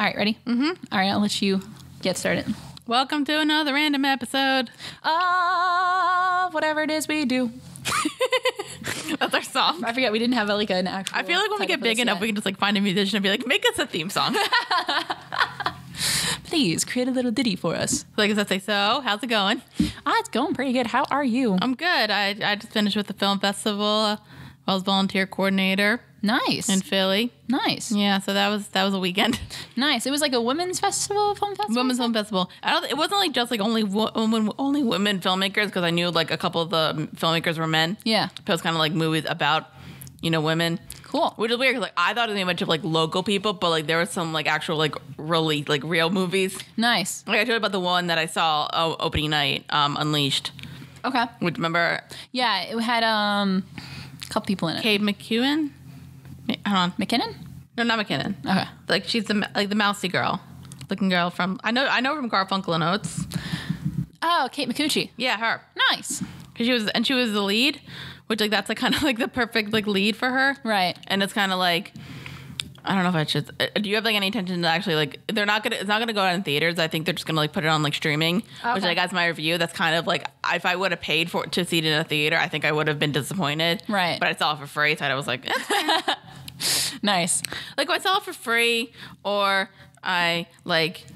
All right, ready? Mm-hmm. All right, I'll let you get started. Welcome to another random episode of whatever it is we do. That's our song. I forget we didn't have like an actual. I feel like when we get big enough, we can just like find a musician and be like, make us a theme song. Please create a little ditty for us. Like, let's say, so how's it going? It's going pretty good. How are you? I'm good. I just finished with the film festival. I was volunteer coordinator. Nice. In Philly. Nice. Yeah, so that was a weekend. Nice. It was like a women's festival, film festival? Women's film festival. It wasn't like just like only women filmmakers, because I knew like a couple of the filmmakers were men. Yeah. But it was kind of like movies about, women. Cool. Which is weird, because like I thought it was a bunch of like local people, but like there was some like actual like really like real movies. Nice. Like I told you about the one that I saw opening night, Unleashed. Okay. Which, remember? Yeah, it had a couple people in it. Kate McEwen? Hold on. McKinnon? No, not McKinnon. Okay. Like she's the mousy girl, looking girl from I know from Garfunkel and Oates. Oh, Kate McCucci. Yeah, her. Nice. Because she was the lead, which like that's like kind of like the perfect like lead for her. Right. And it's kind of like, I don't know if I should. Do you have like any intention to actually like? It's not gonna go out in theaters. I think they're just gonna like put it on like streaming. Okay. Which like as my review, that's kind of like if I would have paid to see it in a theater, I think I would have been disappointed. Right. But I saw it for free, so I was like, Nice. Like if I saw it for free or I like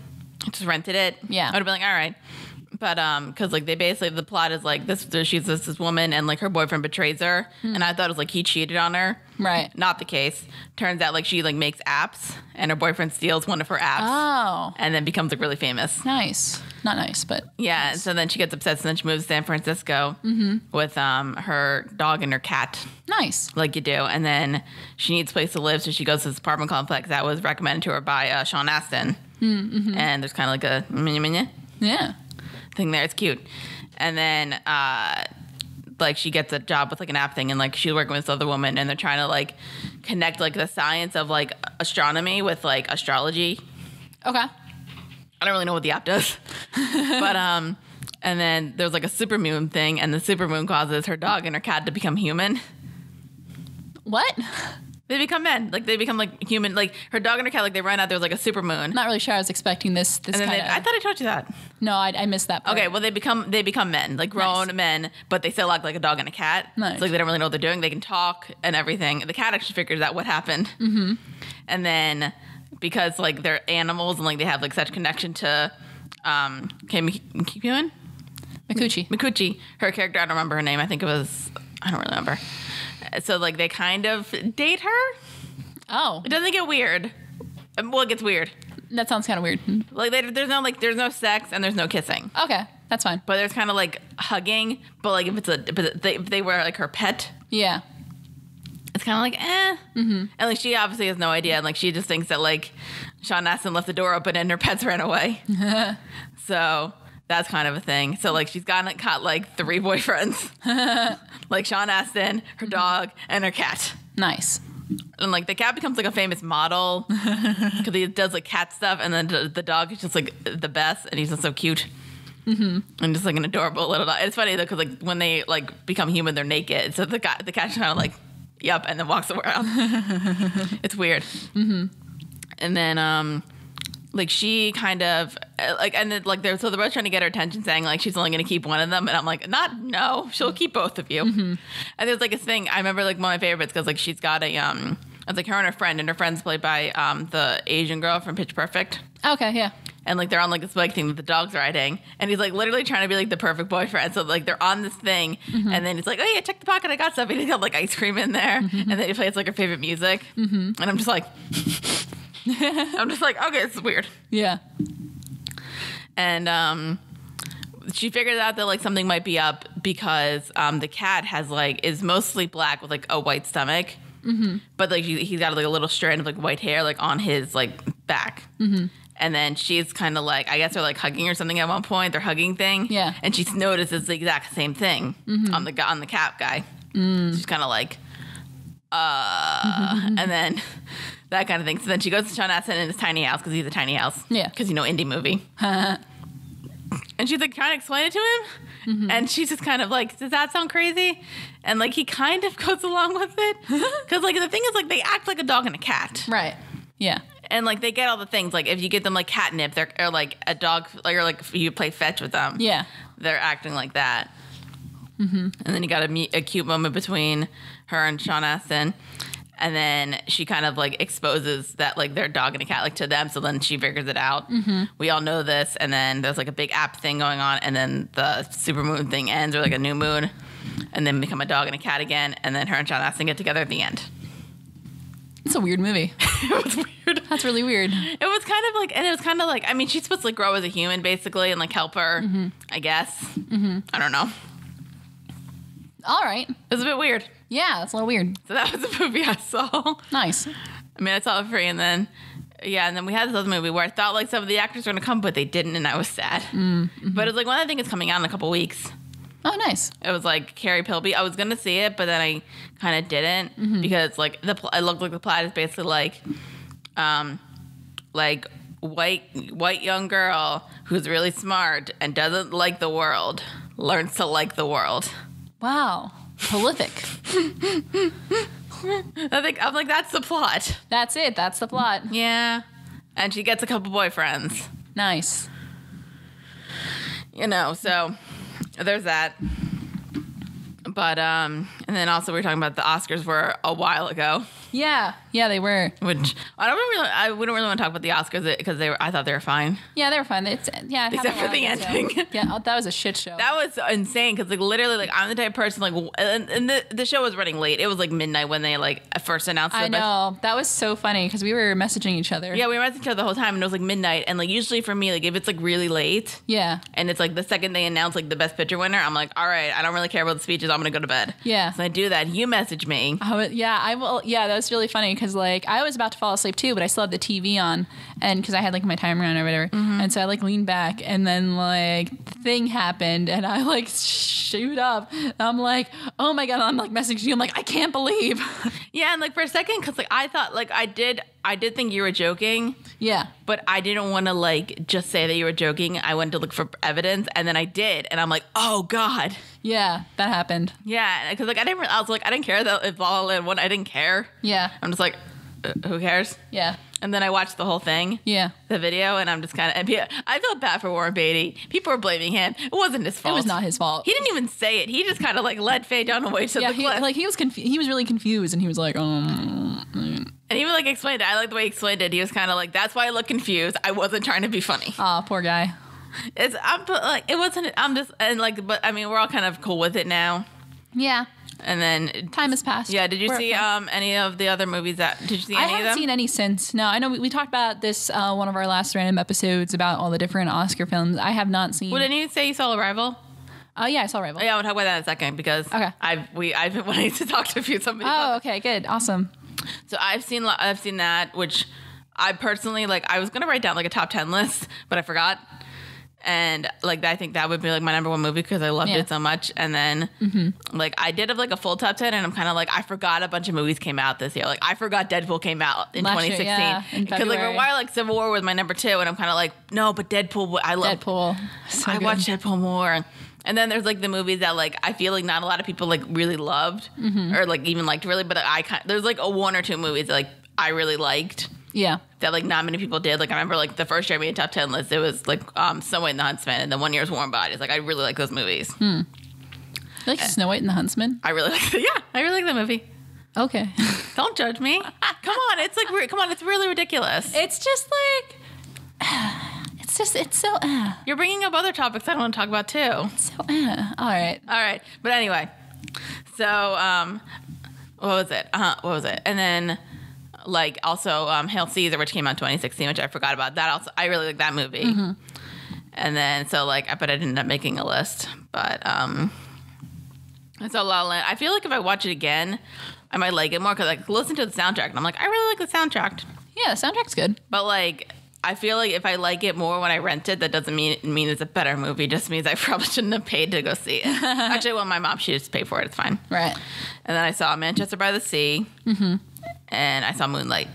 just rented it. Yeah. I would have been like, all right. But because like they basically the plot is like she's this woman and like her boyfriend betrays her, and I thought it was like he cheated on her. Right. Not the case. Turns out like she like makes apps and her boyfriend steals one of her apps. Oh. And then becomes like really famous. Nice. Not nice, but yeah. Nice. So then she gets obsessed, and then she moves to San Francisco with her dog and her cat. Nice. Like you do. And then she needs a place to live, so she goes to this apartment complex that was recommended to her by Sean Astin. Mm-hmm. And there's kind of like a Yeah. thing there. It's cute. And then like she gets a job with like an app thing, and like she's working with this other woman, and they're trying to like connect like the science of like astronomy with like astrology. Okay. I don't really know what the app does. But and then there's like a supermoon thing, and the supermoon causes her dog and her cat to become human. What? They become men. Like they become like human. Like her dog and her cat, like they run out. There's like a supermoon. Not really sure. I was expecting this And then kind of. I thought I told you that. No, I missed that part. Okay, well they become men, like grown Nice. men, but they still act like a dog and a cat. Nice. So like they don't really know what they're doing. They can talk and everything. The cat actually figures out what happened. Mm-hmm. And then because like they're animals and like they have like such connection to McEwen? Mikuchi. Her character, I don't remember her name. I don't really remember. So like they kind of date her. Oh. It doesn't get weird. Well, it gets weird. That sounds kind of weird. Like there's no sex and there's no kissing. Okay. That's fine. But there's kind of like hugging, but like if they were like her pet, Yeah. it's kind of like Mm-hmm. And like she obviously has no idea, and like she just thinks that like Sean Astin left the door open and her pets ran away. So that's kind of a thing. So like she's got like 3 boyfriends, like Sean Astin, her dog, and her cat. Nice. And like the cat becomes like a famous model because he does like cat stuff, and then the dog is just like the best, and he's just so cute. Mm-hmm. And just like an adorable little dog. It's funny though, because like when they like become human, they're naked. So the cat's kind of like, yep, and then walks around. It's weird. Mm-hmm. And then like she kind of like, and then like they're both trying to get her attention, saying like she's only going to keep one of them, and I'm like, no, she'll keep both of you. Mm-hmm. And there's like a thing I remember, like one of my favorites, because like she's got a it's like her and her friend's played by the Asian girl from Pitch Perfect. Okay. Yeah. And like they're on like this bike thing that the dog's riding, and he's like literally trying to be like the perfect boyfriend. So like they're on this thing, and then he's like, oh yeah, check the pocket, I got stuff. And he's got like ice cream in there, and then he plays like her favorite music, and I'm just like, okay, this is weird. Yeah. And she figures out that like something might be up because the cat has like is mostly black with like a white stomach, but like he's got like a little strand of like white hair like on his like back. And then she's kind of like, I guess they're like hugging or something at one point. They're hugging thing. Yeah. And she notices the exact same thing on the cat guy. She's kind of like, and then that kind of thing. So then she goes to Sean Astin in his tiny house, because he's a tiny house. Yeah. Because, indie movie. And she's like trying to explain it to him. And she's just kind of like, does that sound crazy? And like he kind of goes along with it. Because like the thing is like they act like a dog and a cat. Right. Yeah. And like they get all the things. Like if you get them like catnip, they're or like a dog, or like if you play fetch with them. Yeah. They're acting like that. And then you got a cute moment between her and Sean Astin. And then she kind of like exposes that like their dog and a cat like to them. So then she figures it out. We all know this. And then there's like a big app thing going on. And then the supermoon thing ends, or like a new moon. And then become a dog and a cat again. And then her and Sean Astin get together at the end. It's a weird movie. It was weird. That's really weird. It was kind of like, and it was kind of like, I mean, she's supposed to like grow as a human basically and like help her, I guess. I don't know. All right. It was a bit weird. Yeah, it's a little weird. So that was the movie I saw. Nice. I mean, I saw it free, and then, yeah, and then we had this other movie where I thought like some of the actors were going to come, but they didn't, and I was sad. But it was like one of the things coming out in a couple weeks. Oh, nice. It was like Carrie Pilby. I was going to see it, but then I kind of didn't because like it looked like the plot is basically like white young girl who's really smart and doesn't like the world learns to like the world. Wow. Prolific. I'm like, that's the plot. That's it. That's the plot. Yeah. And she gets a couple boyfriends. Nice. You know, so there's that. But, and then also we were talking about the Oscars were a while ago. Yeah. Yeah, they were. Which, we don't really want to talk about the Oscars because I thought they were fine. Yeah, they were fun. It happened Except a for while the ago, too. ending. Yeah, that was a shit show. That was insane because like literally like I'm the type of person like and the show was running late. It was like midnight when they like first announced it. I know. That was so funny because we were messaging each other. Yeah, we were messaging each other the whole time and it was like midnight, and like usually for me like if it's like really late Yeah. and it's like the second they announce like the best picture winner, I'm like, all right, I don't really care about the speeches, I'm gonna go to bed. Yeah. So I do that. You message me. I will. Yeah, that was really funny because like I was about to fall asleep too, but I still had the TV on, and because I had like my timer on or whatever, and so I like leaned back, and then like the thing happened, and I like shoot up. I'm like, oh my god, I'm like messaging you. I'm like, I can't believe. Yeah, and like for a second, because like I thought like I did think you were joking. Yeah. But I didn't want to like just say that you were joking. I went to look for evidence, and then I did, and I'm like, oh god. Yeah, that happened. Yeah, because like I didn't care that if La La Land won. I didn't care. Yeah. I'm just like, who cares? Yeah. And then I watched the whole thing. Yeah. The video, and I'm just kind of. I felt bad for Warren Beatty. People were blaming him. It wasn't his fault. It was not his fault. He didn't even say it. He just kind of like led Faye Dunaway to the cliff. He was he was really confused, and he was like, And he even like explained it. I like the way he explained it. He was kind of like, "That's why I look confused. I wasn't trying to be funny." "Oh, poor guy." It wasn't. I'm just and like, but I mean, we're all kind of cool with it now. Yeah. And then Time has passed. Yeah. Did you see any of the other movies did you see any of them? I haven't seen any since. No, I know we talked about this one of our last random episodes about all the different Oscar films. I have not seen. Well, didn't you say you saw Arrival? Yeah, I saw Arrival. Yeah, we'll talk about that in a second because I've been wanting to talk to somebody. Oh, okay, good, awesome. So I've seen that, which I personally like. I was gonna write down like a top 10 list, but I forgot. And like I think that would be like my number one movie because I loved it so much. And then like I did have like a full top 10, and I'm kind of like I forgot a bunch of movies came out this year. Like I forgot Deadpool came out in Last 2016 year, because like for a while like Civil War was my number 2, and I'm kind of like no, but Deadpool I love Deadpool. So I good. watched Deadpool more. And then there's like the movies that like I feel like not a lot of people like really loved or like even liked really, but there's like one or two movies that like I really liked. Yeah. That like not many people did. Like I remember like the first year I made a top 10 list, it was like Snow White and the Huntsman, and then one year's Warm Bodies. Like I really like those movies. You like Snow White and the Huntsman? I really like I really like the movie. Okay. Don't judge me. Come on, it's like it's really ridiculous. It's just like it's so You're bringing up other topics I don't want to talk about too. All right. But anyway, so what was it? And then like also Hail Caesar, which came out in 2016, which I forgot about. That also I really like that movie. And then so like but I didn't end up making a list. But I saw La La Land. I feel like if I watch it again, I might like it more because I listen to the soundtrack and I'm like I really like the soundtrack. Yeah, the soundtrack's good. But like I feel like if I like it more when I rent it, that doesn't mean it's a better movie. It just means I probably shouldn't have paid to go see it. Actually, well, my mom, she just paid for it. It's fine. Right. And then I saw Manchester by the Sea. And I saw Moonlight.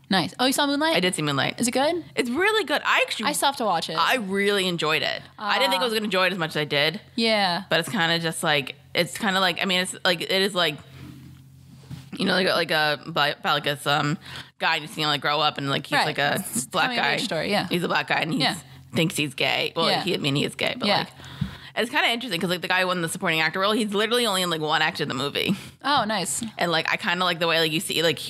Nice. Oh, you saw Moonlight? I did see Moonlight. Is it good? It's really good. I still have to watch it. I really enjoyed it. I didn't think I was going to enjoy it as much as I did. Yeah. But it's kind of just like, I mean, it's like, it is like, You know, about this guy you see him like grow up and like he's like a black guy. Story, yeah. He's a black guy and he thinks he's gay. Well, he is gay, but like it's kind of interesting because like the guy who won the supporting actor role, he's literally only in like one act of the movie. Oh, nice. And like I kind of like the way like you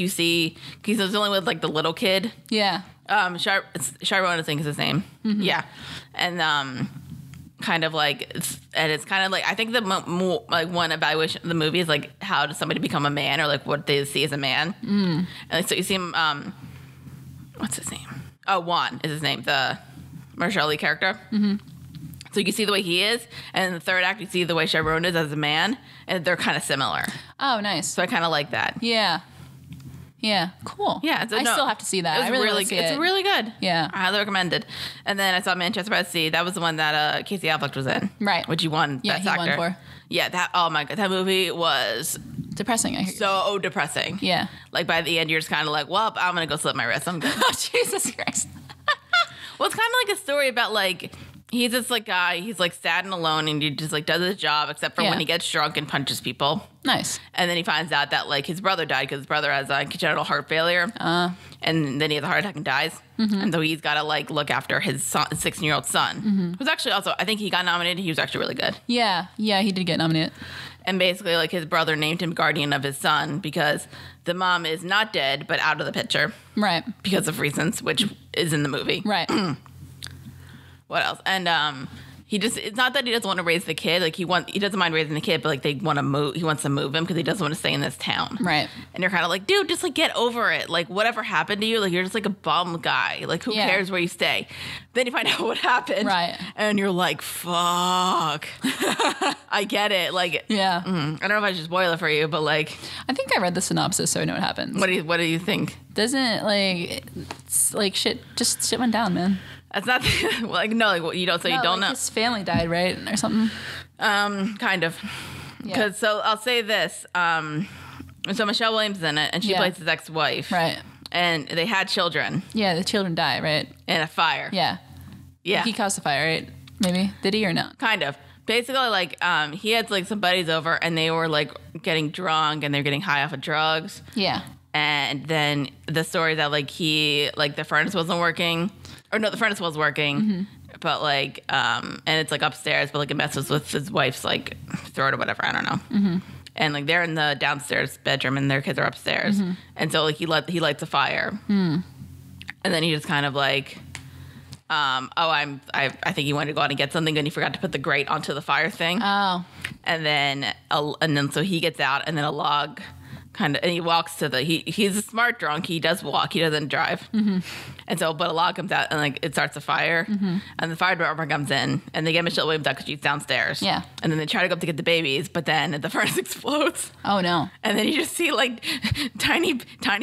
see he's only with like the little kid. Yeah. Sharon, I think is his name. Mm-hmm. Yeah, and kind of like it's kind of like I think the like one evaluation of the movie is like how does somebody become a man or like what they see as a man. And like, so you see him. What's his name? Oh, Juan is his name. The Marshall Lee character. Mm-hmm. So you can see the way he is, and in the third act you see the way Sharon is as a man, and they're kind of similar. Oh, nice. So I kind of like that. Yeah. Yeah, cool. Yeah, I still have to see that. It's really good. Yeah, I highly recommend it. And then I saw Manchester by the Sea. That was the one that Casey Affleck was in, right? Which he won. Yeah, Best actor. Won for. Yeah, that. Oh my god, that movie was depressing. I hear so depressing. Yeah, like by the end, you're just kind of like, well, I'm gonna go slit my wrist. I'm good. Oh, Jesus Christ. Well, it's kind of like a story about like. He's this like guy. He's like sad and alone, and he just like does his job, except for when he gets drunk and punches people. Nice. And then he finds out that like his brother died because his brother has congenital heart failure, and then he has a heart attack and dies. Mm-hmm. And so he's got to like look after his 16-year-old son, who's actually also I think he got nominated. He was actually really good. Yeah, he did get nominated. And basically, like his brother named him guardian of his son because the mom is not dead but out of the picture, right? Because of reasons, which is in the movie, right. What else? And it's not that he doesn't want to raise the kid. Like he doesn't mind raising the kid, but like he wants to move him because he doesn't want to stay in this town. Right. And you're kind of like, dude, just like get over it. Like whatever happened to you, like you're just like a bum guy. Like who cares where you stay? Then you find out what happened. Right. And you're like, fuck. I get it. Like, yeah. I don't know if I should spoil it for you, but like, I think I read the synopsis, so I know what happens. What do you think? Doesn't shit went down, man. That's not like no, like you don't. So you don't know. His family died, right, or something. Kind of. Because so I'll say this. So Michelle Williams is in it, and she plays his ex-wife, right? And they had children. Yeah, the children die, right? In a fire. Yeah. He caused the fire, right? Maybe did he or not? Kind of. Basically, like he had like some buddies over, and they were like getting drunk, and they're getting high off of drugs. Yeah. And then the story that like the furnace wasn't working. Or no, the furnace was working, but like, and it's like upstairs, but like it messes with his wife's like throat or whatever. I don't know. Mm-hmm. And like they're in the downstairs bedroom, and their kids are upstairs, and so like he lights a fire, and then he just kind of like, I think he wanted to go out and get something, and he forgot to put the grate onto the fire thing. Oh, and then so he gets out, and then a log. And he walks to he's a smart drunk. He does walk. He doesn't drive. Mm-hmm. And so, but a log comes out and like it starts a fire, and the fire department comes in, and they get Michelle Williams out because she's downstairs. Yeah. And then they try to go up to get the babies, but then the furnace explodes. Oh no. And then you just see like tiny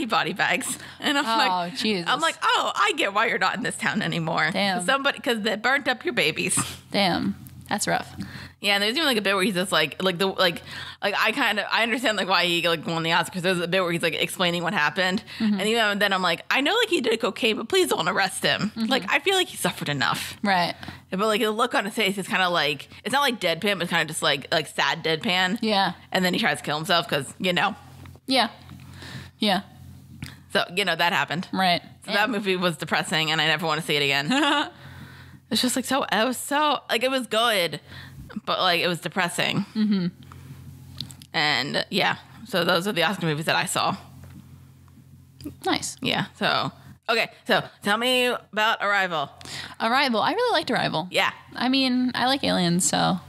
body bags, and I'm Jesus. I'm like, oh, I get why you're not in this town anymore. Damn. Because they burnt up your babies. Damn. That's rough. Yeah, and there's even like a bit where he's just like I understand like why he like won the Oscars. There's a bit where he's like explaining what happened, and even then I'm like, I know like he did cocaine, but please don't arrest him. Like I feel like he suffered enough, right? But like the look on his face is kind of like it's not like deadpan, but it's kind of just like sad deadpan. Yeah. And then he tries to kill himself because Yeah. Yeah. So that happened. Right. So that movie was depressing, and I never want to see it again. It's just like it was so like it was good. But like it was depressing, and so those are the Oscar movies that I saw. Nice. Yeah. So okay. So tell me about Arrival. I really liked Arrival. Yeah. I mean, I like aliens, so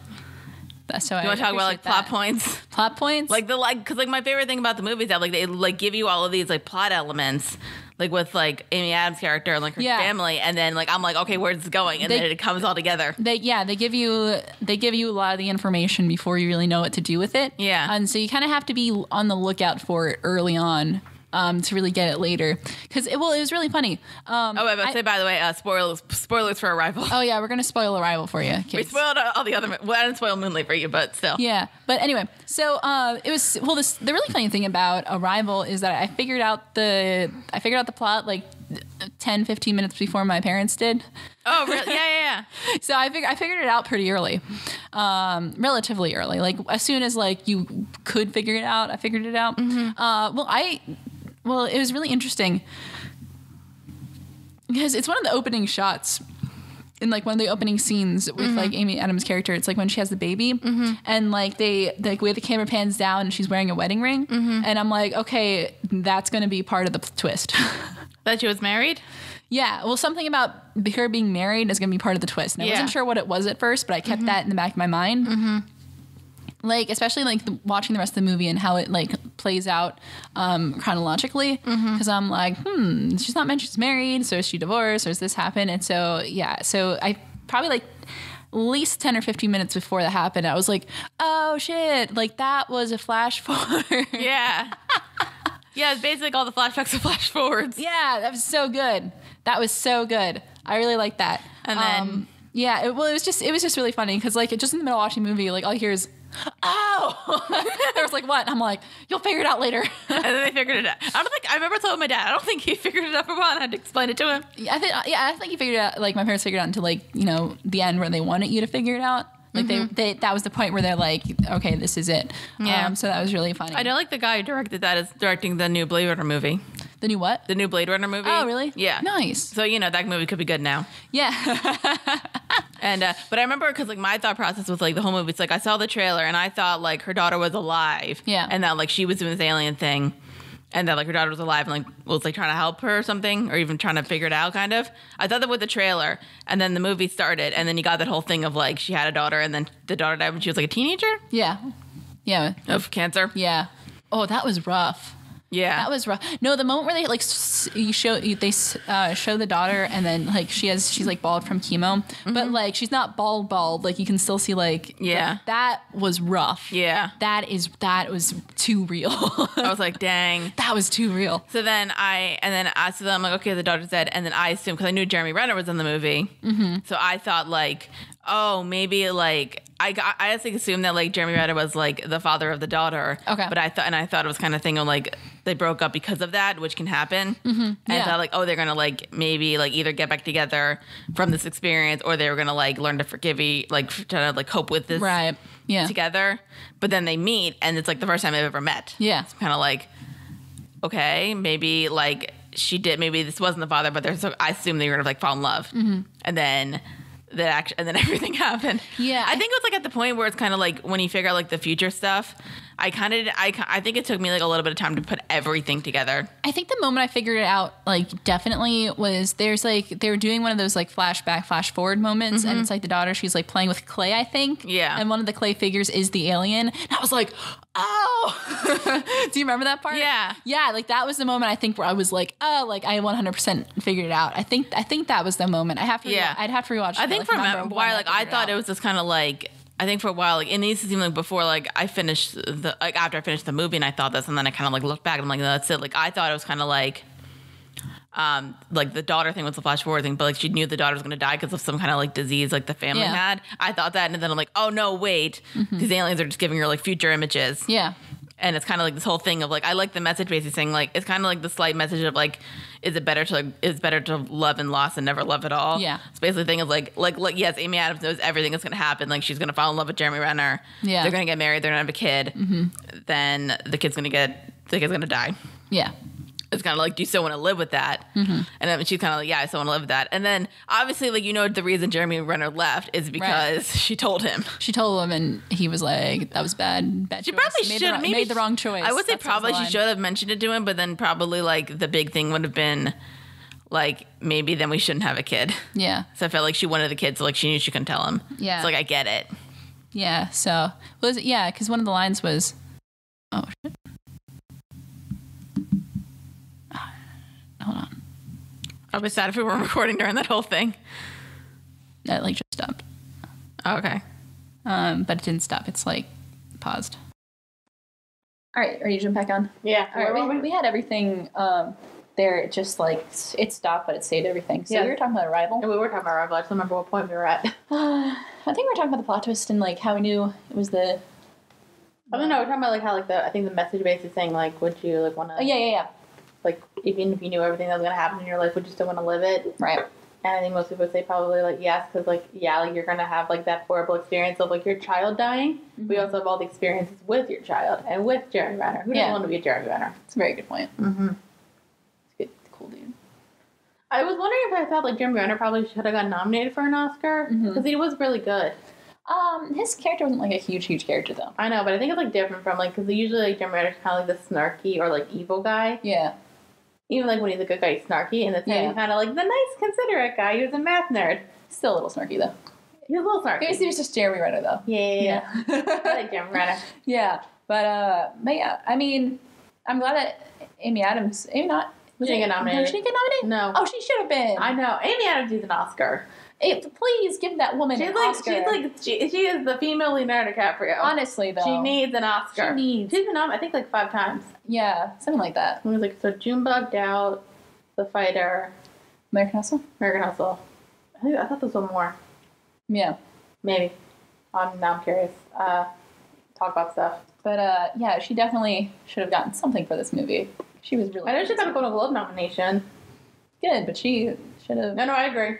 that's so. You want to talk about like plot points? Plot points? Because my favorite thing about the movie is that like they like give you all of these like plot elements. Like with like Amy Adams' character and like her family, and then like I'm like, okay, where's this going? And then it comes all together. They give you a lot of the information before you really know what to do with it. Yeah, and so you kind of have to be on the lookout for it early on. To really get it later, because it was really funny. Say by the way, spoilers for Arrival. Oh yeah, we're gonna spoil Arrival for you. Kids. We spoiled all the other. Well, I didn't spoil Moonlight for you, but still. Yeah, but anyway, so it was the really funny thing about Arrival is that I figured out the plot like 10, 15 minutes before my parents did. Oh, really? Yeah. So I figured it out pretty early, relatively early. Like as soon as like you could figure it out, I figured it out. Well, it was really interesting because it's one of the opening shots in like one of the opening scenes with like Amy Adams' character. It's like when she has the baby and like the way the camera pans down and she's wearing a wedding ring. And I'm like, okay, that's going to be part of the twist. That she was married? Yeah. Well, something about her being married is going to be part of the twist. And I wasn't sure what it was at first, but I kept that in the back of my mind. Like, especially like watching the rest of the movie and how it like plays out chronologically. Because I'm like, she's not mentioned she's married. So is she divorced? Or does this happen? And so, yeah. So I probably like at least 10 or 15 minutes before that happened, I was like, oh shit. Like that was a flash forward. Yeah. Yeah, it's basically all the flashbacks are flash forwards. Yeah, that was so good. That was so good. I really liked that. And then, yeah, it was just really funny because like just in the middle of watching the movie, like all I hear is, oh, there was like what? I'm like, you'll figure it out later. And then they figured it out. I remember telling my dad, I don't think he figured it out for a while and I had to explain it to him. I think he figured it out. Like my parents figured it out until like, you know, the end where they wanted you to figure it out. Like they that was the point where they're like, okay, this is it. Yeah. So that was really funny. I know like the guy who directed that is directing the new Blade Runner movie. The new what? The new Blade Runner movie. Oh, really? Yeah. Nice. So, you know, that movie could be good now. Yeah. And, but I remember because like my thought process was like the whole movie, it's like I saw the trailer and I thought like her daughter was alive. Yeah. And that like she was doing this alien thing and that like her daughter was alive and like was like trying to help her or something or even trying to figure it out kind of. I thought that with the trailer and then the movie started and then you got that whole thing of like she had a daughter and then the daughter died when she was like a teenager. Yeah. Yeah. Of cancer. Yeah. Oh, that was rough. Yeah, that was rough. No, the moment where they like show the daughter, and then like she's like bald from chemo, but like she's not bald. Like you can still see like that was rough. Yeah, that was too real. I was like, dang, that was too real. So then I'm like, okay, the daughter's dead, and then I assumed because I knew Jeremy Renner was in the movie, so I thought like, oh, maybe like. I honestly assumed that like Jeremy Renner was like the father of the daughter. Okay. But I thought it was kind of thing of like they broke up because of that, which can happen. And I thought like, oh, they're gonna like maybe like either get back together from this experience or they were gonna like learn to forgive like try to like cope with this together. But then they meet and it's like the first time they've ever met. Yeah. It's kind of like, okay, maybe like maybe this wasn't the father, but I assumed they were gonna like fall in love. And then and then everything happened. Yeah. I think it was like at the point where it's kind of like when you figure out like the future stuff, I think it took me like a little bit of time to put everything together. I think the moment I figured it out, like definitely was there's like, they were doing one of those like flashback, flash forward moments. And it's like the daughter, she's like playing with clay, I think. Yeah. And one of the clay figures is the alien. And I was like, oh, do you remember that part? Yeah. Yeah. Like that was the moment I think where I was like, oh, like I 100% figured it out. I think that was the moment. I'd have to rewatch. I think for a while, like I thought it was just kind of like, I think for a while, like it needs to seem like before, like I finished after I finished the movie and I thought this, and then I kind of like looked back and I'm like, no, that's it. Like I thought it was kind of like the daughter thing was the flash forward thing, but like she knew the daughter was going to die because of some kind of like disease like the family had. I thought that, and then I'm like, oh no, wait, these aliens are just giving her like future images. Yeah. And it's kind of like this whole thing of like, I like the message basically saying like, it's kind of like the slight message of like, it's better to love and loss and never love at all. Yeah. It's basically the thing of like, yes, Amy Adams knows everything that's going to happen. Like she's going to fall in love with Jeremy Renner. Yeah. They're going to get married. They're going to have a kid. Then the kid's going to die. Yeah. It's kind of like, do you still want to live with that? And then she's kind of like, yeah, I still want to live with that. And then obviously, like, you know, the reason Jeremy Renner left is because she told him. She told him, and he was like, that was bad She choice. probably should have made the wrong choice. I would say probably she should have mentioned it to him, but then probably like the big thing would have been like, maybe then we shouldn't have a kid. Yeah. So I felt like she wanted the kid, so like she knew she couldn't tell him. Yeah. So like, I get it. Yeah. So because one of the lines was, oh shit. Hold on. I was sad if we weren't recording during that whole thing. That like just stopped. Oh, okay. But it didn't stop. It's like paused. All right, ready to jump back on? Yeah. All right, we had everything there. It just like it stopped, but it saved everything. So we were talking about Arrival. And we were talking about Arrival. I just don't remember what point we were at. I think we were talking about the plot twist and like how we knew it was the. I don't know. We're talking about like how like I think the message basically saying like, would you like want to? Oh yeah. like, even if you knew everything that was going to happen in your life, would you still want to live it? Right. And I think most people would say probably, like, yes, because, like, yeah, like, you're going to have, like, that horrible experience of, like, your child dying. Mm-hmm. But you also have all the experiences with your child and with Jeremy Renner. Who doesn't want to be a Jeremy Renner? It's a very good point. Mm-hmm. It's good. Cool dude. I was wondering if I thought, like, Jeremy Renner probably should have got nominated for an Oscar. Because he was really good. His character wasn't, like, a huge character, though. I know, but I think it's, like, different from, like, because usually, like, Jeremy Renner's kind of, like, the snarky or, like, evil guy. Yeah. Even, like, when he's a good guy, he's snarky. And this time he's kind of, like, the nice, considerate guy. He was a math nerd. Still a little snarky, though. He was a little snarky. He was just Jeremy Renner, though. Yeah. I like Jeremy Renner. Yeah. But yeah, I mean, I'm glad that Amy Adams, maybe not. She didn't get nominated. She didn't get nominated? No. Oh, she should have been. I know. Amy Adams needs an Oscar. Please give that woman an Oscar. She is the female Leonardo DiCaprio. Honestly, though. She needs an Oscar. She's been nominated, I think, like 5 times. Yeah, something like that. It was like, so Junebug, Doubt, The Fighter. American Hustle? American Hustle. I thought there was one more. Yeah. Maybe. Now I'm curious. Talk about stuff. But, yeah, she definitely should have gotten something for this movie. She was really I know she got a Golden Globe nomination. Good, but she should have... No, I agree.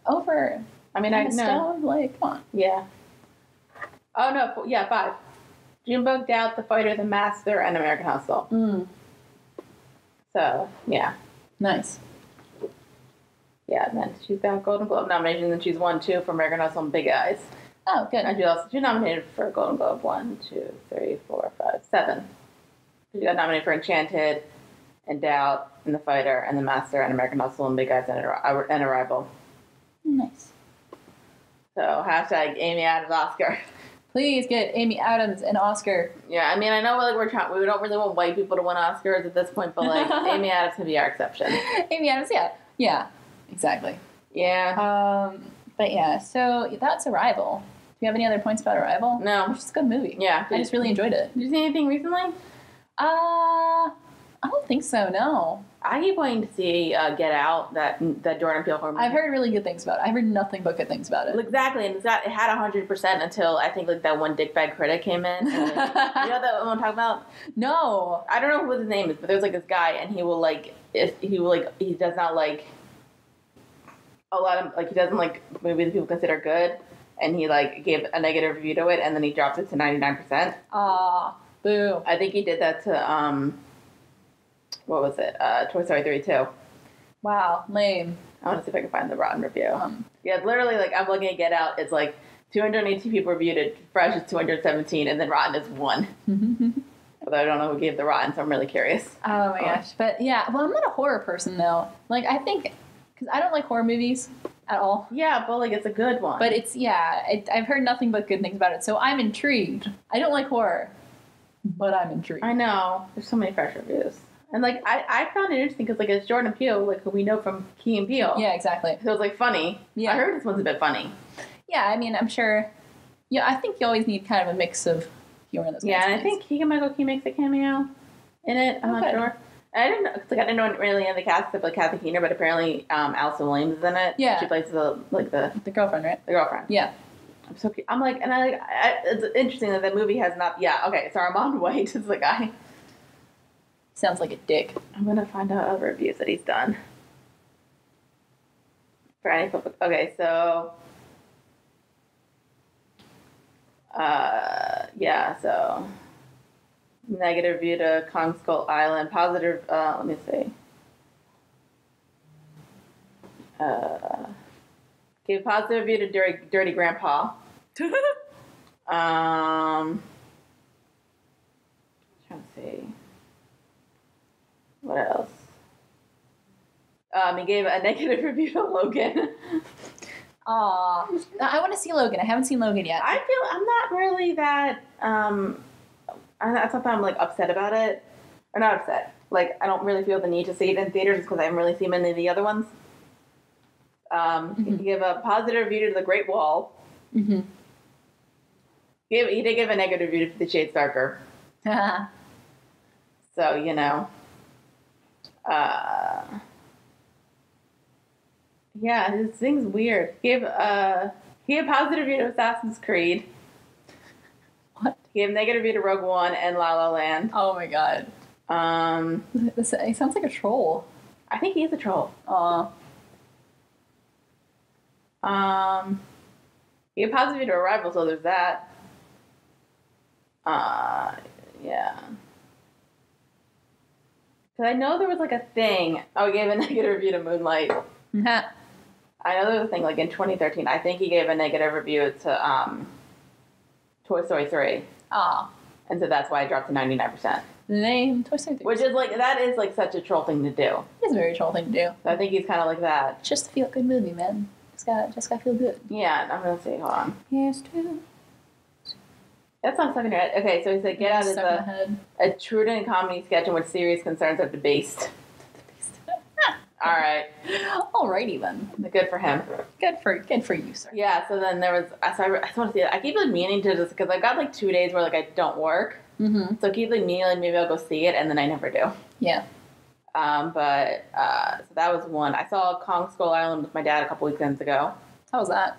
Over... I mean, I know. Stone? Like, come on. Yeah. Oh, no. Yeah, 5. Junebug, Doubt, The Fighter, The Master, and American Hustle. So, yeah. Nice. Yeah, and then she's got Golden Globe nominations, and she's won 2 for American Hustle and Big Eyes. Oh, good. And she nominated for a Golden Globe 1, 2, 3, 4, 5, 7. She got nominated for Enchanted, and Doubt, and The Fighter, and The Master, and American Hustle, and Big Eyes, and Arrival. Nice. So, hashtag Amy Adams Oscar. Please get Amy Adams an Oscar. Yeah, I mean, I know like we don't really want white people to win Oscars at this point, but like Amy Adams can be our exception. Amy Adams, yeah, exactly. Yeah. But yeah, so that's Arrival. Do you have any other points about Arrival? No. It's just a good movie. Yeah. I just really enjoyed it. Did you see anything recently? I don't think so, no. I keep wanting to see Get Out, that Jordan Peele horror movie. I've heard really good things about it. I've heard nothing but good things about it. Exactly, and it had 100% until I think like that one dickbag critic came in. And, you know that one I'm talking about? No. I don't know what his name is, but there's like this guy, and he does not like a lot of like he doesn't like movies that people consider good, and he like gave a negative review to it, and then he dropped it to 99%. Boo. I think he did that to what was it? Toy Story 3 too. Wow, lame. I want to see if I can find the rotten review. Yeah, it's literally like I'm looking at Get Out. It's like 280 people reviewed it. Fresh is 217, and then Rotten is 1. Although I don't know who gave the Rotten, so I'm really curious. Oh my gosh. But yeah, well, I'm not a horror person though. Like I think, because I don't like horror movies at all. Yeah, but like it's a good one. But it's, I've heard nothing but good things about it, so I'm intrigued. I don't like horror, but I'm intrigued. I know. There's so many fresh reviews. And, like, I found it interesting because, like, it's Jordan Peele, like, who we know from Key and Peele. Yeah, exactly. So it's, like, funny. Yeah. I heard this one's a bit funny. Yeah, I mean, I'm sure. Yeah, I think you always need kind of a mix of humor in those Yeah, and I think Keegan-Michael Key makes a cameo in it. I'm not sure. I didn't know really in the cast except, like, Kathy Keener, but apparently Allison Williams is in it. Yeah. She plays the girlfriend, right? The girlfriend. Yeah. I'm so cute. I'm like, and it's interesting that the movie has not, okay, so Armand White is the guy. Sounds like a dick. I'm going to find out other reviews that he's done. For any public. Okay, so. So. Negative review to Kong Skull Island. Positive, let me see. Gave positive review to Dirty Grandpa. Trying to see. What else? He gave a negative review to Logan. I want to see Logan. I haven't seen Logan yet. I feel I'm not really that. That's not that I'm like upset about it, or not upset. Like I don't really feel the need to see it in theaters because I haven't really seen many of the other ones. He gave a positive review to The Great Wall. Mm-hmm. He did give a negative review to 50 Shades Darker. So you know. Yeah, this thing's weird. He gave a positive review to Assassin's Creed. What? He gave a negative review to Rogue One and La La Land. Oh my god. He sounds like a troll. I think he is a troll. He had positive to Arrival, so there's that. Yeah. Because I know there was like a thing. Oh, he gave a negative review to Moonlight. I know there was a thing like in 2013. I think he gave a negative review to Toy Story 3. And so that's why it dropped to 99%. The name Toy Story 3. Which is like, that is like such a troll thing to do. It's a very troll thing to do. So I think he's kind of like that. It's just a feel good movie, man. Just gotta feel good. Yeah, I'm gonna see. Hold on. Yes, too. That sounds stuck in your head. Okay, so he said, "Get Out" is a Truden comedy sketch in which serious concerns are debased. All right. Alrighty then. Good for him. Good for you, sir. Yeah. So then there was. I just want to see it. I keep like meaning to just because I've got like 2 days where like I don't work. Mm-hmm. So I keep like meaning like maybe I'll go see it, and then I never do. Yeah. So that was one. I saw Kong Skull Island with my dad a couple weekends ago. How was that?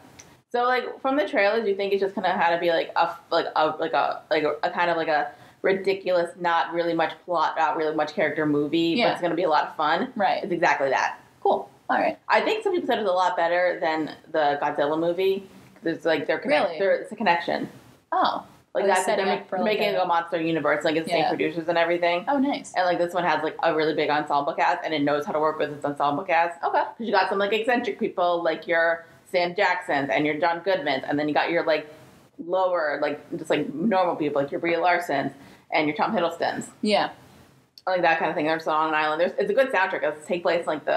So like from the trailers, you think it's just kind of how to be like a kind of like a ridiculous, not really much plot, not really much character movie, but it's going to be a lot of fun. Right. It's exactly that. Cool. All right. I think some people said it was a lot better than the Godzilla movie. There's like it's a connection. Oh. Like they're making a monster universe, like it's the same producers and everything. Oh, nice. And like this one has like a really big ensemble cast, and it knows how to work with its ensemble cast. Okay. Because you got some like eccentric people, like your Sam Jacksons and your John Goodmans, and then you got your like lower, like just like normal people, like your Brie Larsons and your Tom Hiddlestons. Yeah. Like that kind of thing. They're still on an island. It's a good soundtrack. It takes place like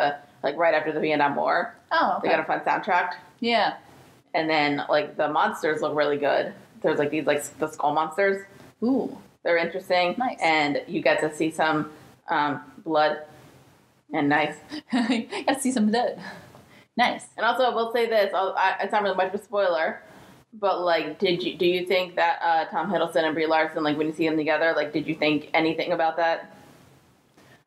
right after the Vietnam War. Oh, okay. They got a fun soundtrack. Yeah. And then like the monsters look really good. There's like these like the skull monsters. Ooh. They're interesting. Nice. And you get to see some blood. And nice. Got to see some blood. Nice. And also, I will say this. It's not really much of a spoiler, but like, do you think that Tom Hiddleston and Brie Larson, like when you see them together, like, did you think anything about that?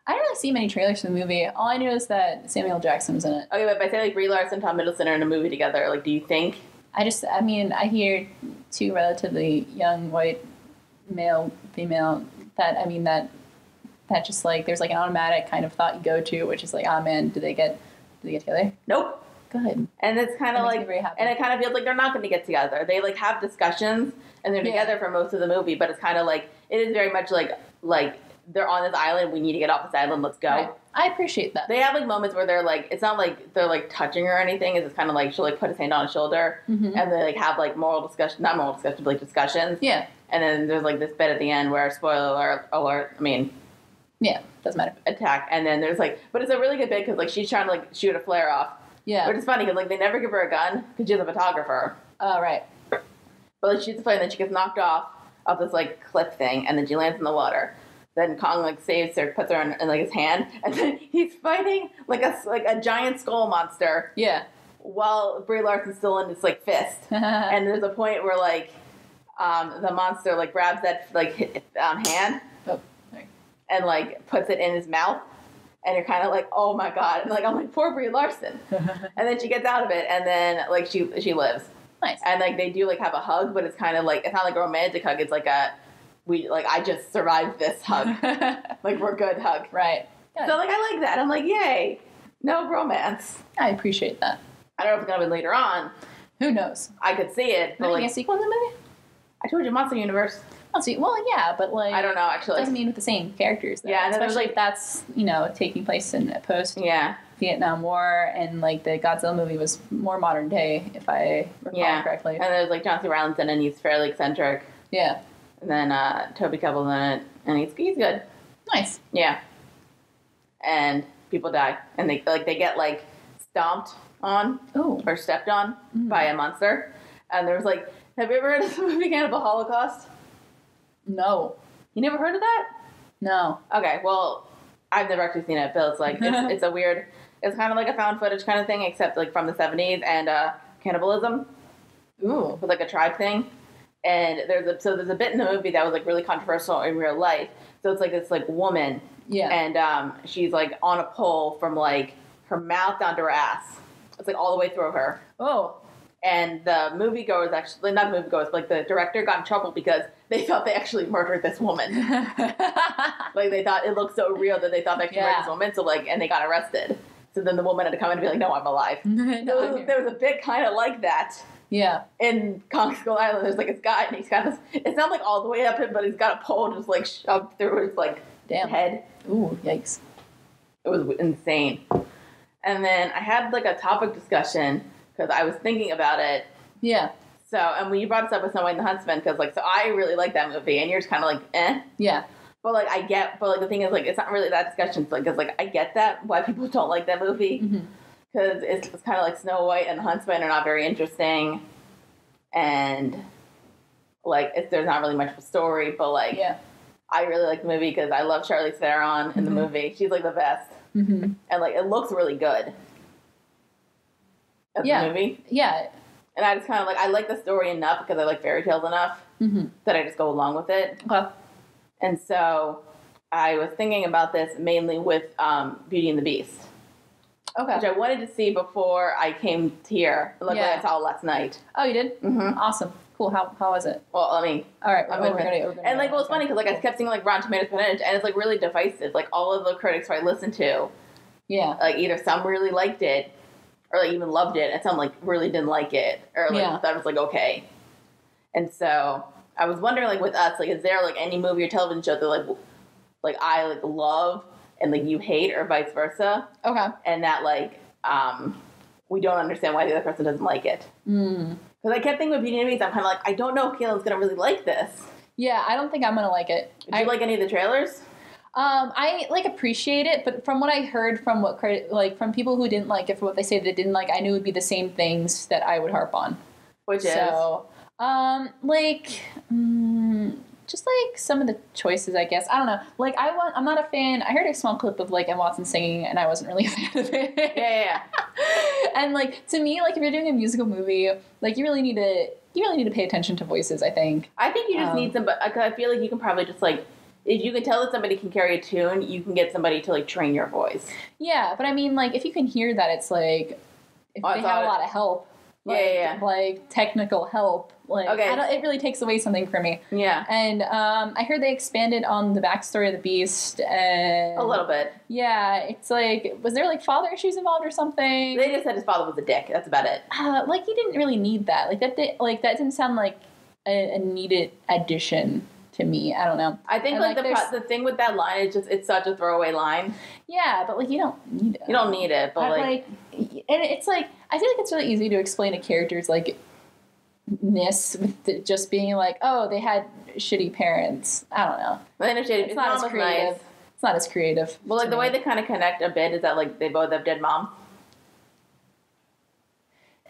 I didn't really see many trailers for the movie. All I knew is that Samuel Jackson was in it. Okay, but if I say like Brie Larson, Tom Hiddleston are in a movie together, like, do you think? I hear two relatively young white male, female. That just like there's like an automatic kind of thought you go to, which is like, oh man, do they get together? Nope. Good. And it's kind of like, and it kind of feels like they're not going to get together. They like have discussions and they're together for most of the movie, but it's kind of like it is very much like they're on this island. We need to get off this island. Let's go. Right. I appreciate that. They have like moments where they're like, it's not like they're like touching her or anything. It's just kind of like she'll like put his hand on his shoulder, and they like have like not moral discussion, but like discussions. Yeah. And then there's like this bit at the end where spoiler alert. I mean. Yeah, doesn't matter. Attack, and then there's like, but it's a really good bit because like she's trying to like shoot a flare off. Yeah. Which is funny because like they never give her a gun because she's a photographer. Oh, right. But like shoots a flare and then she gets knocked off this like cliff thing, and then she lands in the water. Then Kong like saves her, puts her in like his hand, and then he's fighting like a giant skull monster. Yeah. While Brie Larson's still in this like fist, and there's a point where like the monster like grabs that like hand. Oh, sorry. And like puts it in his mouth, and you're kind of like, oh my god, and like I'm like poor Brie Larson, and then she gets out of it, and then like she lives. Nice. And like they do like have a hug, but it's kind of like it's not like a romantic hug. It's like I just survived this hug, like we're good hug. Right. Good. So like I like that. I'm like, yay, no romance. I appreciate that. I don't know if it's gonna be later on. Who knows? I could see it. But like a sequel in the movie? I told you, Monster Universe. Well, yeah, but like I don't know actually. It doesn't mean with the same characters. Though. Yeah, and especially if that's taking place in a post Vietnam War, and like the Godzilla movie was more modern day, if I recall correctly. And there's like John C. Reilly's in it, and he's fairly eccentric. Yeah. And then Toby Kebbell's in it, and he's good. Nice. Yeah. And people die, and they get like stomped on or stepped on by a monster. And there's like, have you ever heard of the movie Cannibal Holocaust? No. You never heard of that? No. Okay, well, I've never actually seen it, but it's like it's a weird. It's kind of like a found footage kind of thing, except like from the 70s and cannibalism. Ooh. With like a tribe thing. And there's a bit in the movie that was like really controversial in real life. So it's like this like woman, and she's like on a pole from like her mouth down to her ass. It's like all the way through her. Oh, And the moviegoers actually, not the moviegoers, but like the director got in trouble because they thought they actually murdered this woman. Like they thought it looked so real that they thought they actually murdered this woman. So like, and they got arrested. So then the woman had to come in and be like, "No, I'm alive." So there was a bit kind of like that. Yeah. In Kong Skull Island, there's like this guy, and he's got this. It's not like all the way up him, but he's got a pole just like shoved through his like head. Ooh, yikes! It was insane. And then I had like a topic discussion because I was thinking about it. Yeah. So, and when you brought this up with Snow White and the Huntsman, because like, so I really like that movie, and you're just kind of like, eh. Yeah. But like, but like the thing is, like, it's not really that discussion. It's like, because like I get that why people don't like that movie, because it's kind of like Snow White and the Huntsman are not very interesting, and like there's not really much of a story. But like, I really like the movie because I love Charlize Theron in the movie. She's like the best, and like it looks really good. The movie, and I just kind of like I like the story enough because I like fairy tales enough that I just go along with it. Okay. And so I was thinking about this mainly with Beauty and the Beast. Okay. Which I wanted to see before I came here. Luckily, I saw it last night. Oh, you did? Mm-hmm. Awesome. Cool. How was it? Well, I mean... All right. We're gonna and, like, well, it's funny because, like, I kept seeing, like, Rotten Tomatoes percentage, and it's, like, really divisive. Like, all of the critics who I listened to, like, either some really liked it, or, like, even loved it, and some, like, really didn't like it, or, like, thought it was, like, okay. And so... I was wondering, like, with us, like, is there, like, any movie or television show that, like I, like, love and, like, you hate or vice versa? Okay. And that, like, we don't understand why the other person doesn't like it. Because I kept thinking with Beauty and the Beast, I'm kind of like, I don't know if Cailin's going to really like this. Yeah, I don't think I'm going to like it. Did you like any of the trailers? I, like, appreciate it, but from what I heard from from people who didn't like it, for what they say they didn't like, I knew it would be the same things that I would harp on. Which is? Just like some of the choices, I guess. I don't know. Like, I'm not a fan. I heard a small clip of like Emma Watson singing, and I wasn't really a fan of it. Yeah. And like to me, like if you're doing a musical movie, like you really need to pay attention to voices. I think. I think you just need some, but I feel like you can probably just like. If you can tell that somebody can carry a tune, you can get somebody to like train your voice. Yeah, but I mean, like if you can hear that, it's like if they have a lot of help. Like technical help. Like, it really takes away something from me. Yeah. And I heard they expanded on the backstory of the Beast. And a little bit. Yeah, it's like, was there like father issues involved or something? They just said his father was a dick. That's about it. Like he didn't really need that. Like that didn't sound like a needed addition to me. I don't know. I think and, like the thing with that line is just it's such a throwaway line. Yeah, but like you don't need it. You don't need it, but like and it's like I feel like it's really easy to explain a character's like ness with just being like, oh, they had shitty parents. I don't know. It's not as creative. Nice. It's not as creative. Well, like the way they kind of connect a bit is that like they both have dead moms.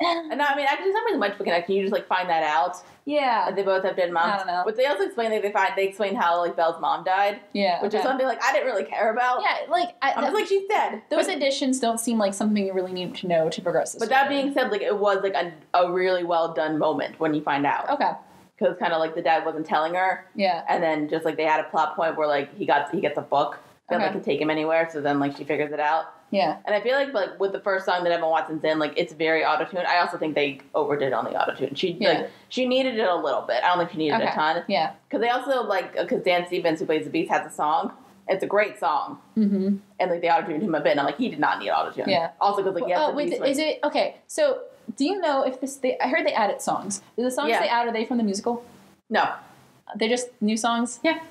And I mean, actually, it's not really much of a connection. You just like find that out. Yeah. That they both have dead moms. I don't know. But they also explain that they explain how like Belle's mom died. Yeah. Which is something like I didn't really care about. Yeah, like I was like, she's dead. Those additions don't seem like something you really need to know to progress this. But that being said, like it was like a really well done moment when you find out. Okay. Because kind of like the dad wasn't telling her. Yeah. And then just like they had a plot point where like he gets a book that like can take him anywhere. So then like she figures it out. Yeah. And I feel like with the first song that Emma Watson's in, like it's very auto-tuned. I also think they overdid on the auto-tune. She needed it a little bit. I don't think she needed a ton. Yeah. Because they also because Dan Stevens, who plays the Beast, has a song. It's a great song. Mm-hmm. And like they auto-tuned him a bit. And I'm like, he did not need auto-tune. Yeah. Also because is it okay? So do you know if I heard they added songs. Do the songs they add, are they from the musical? No. They're just new songs? Yeah.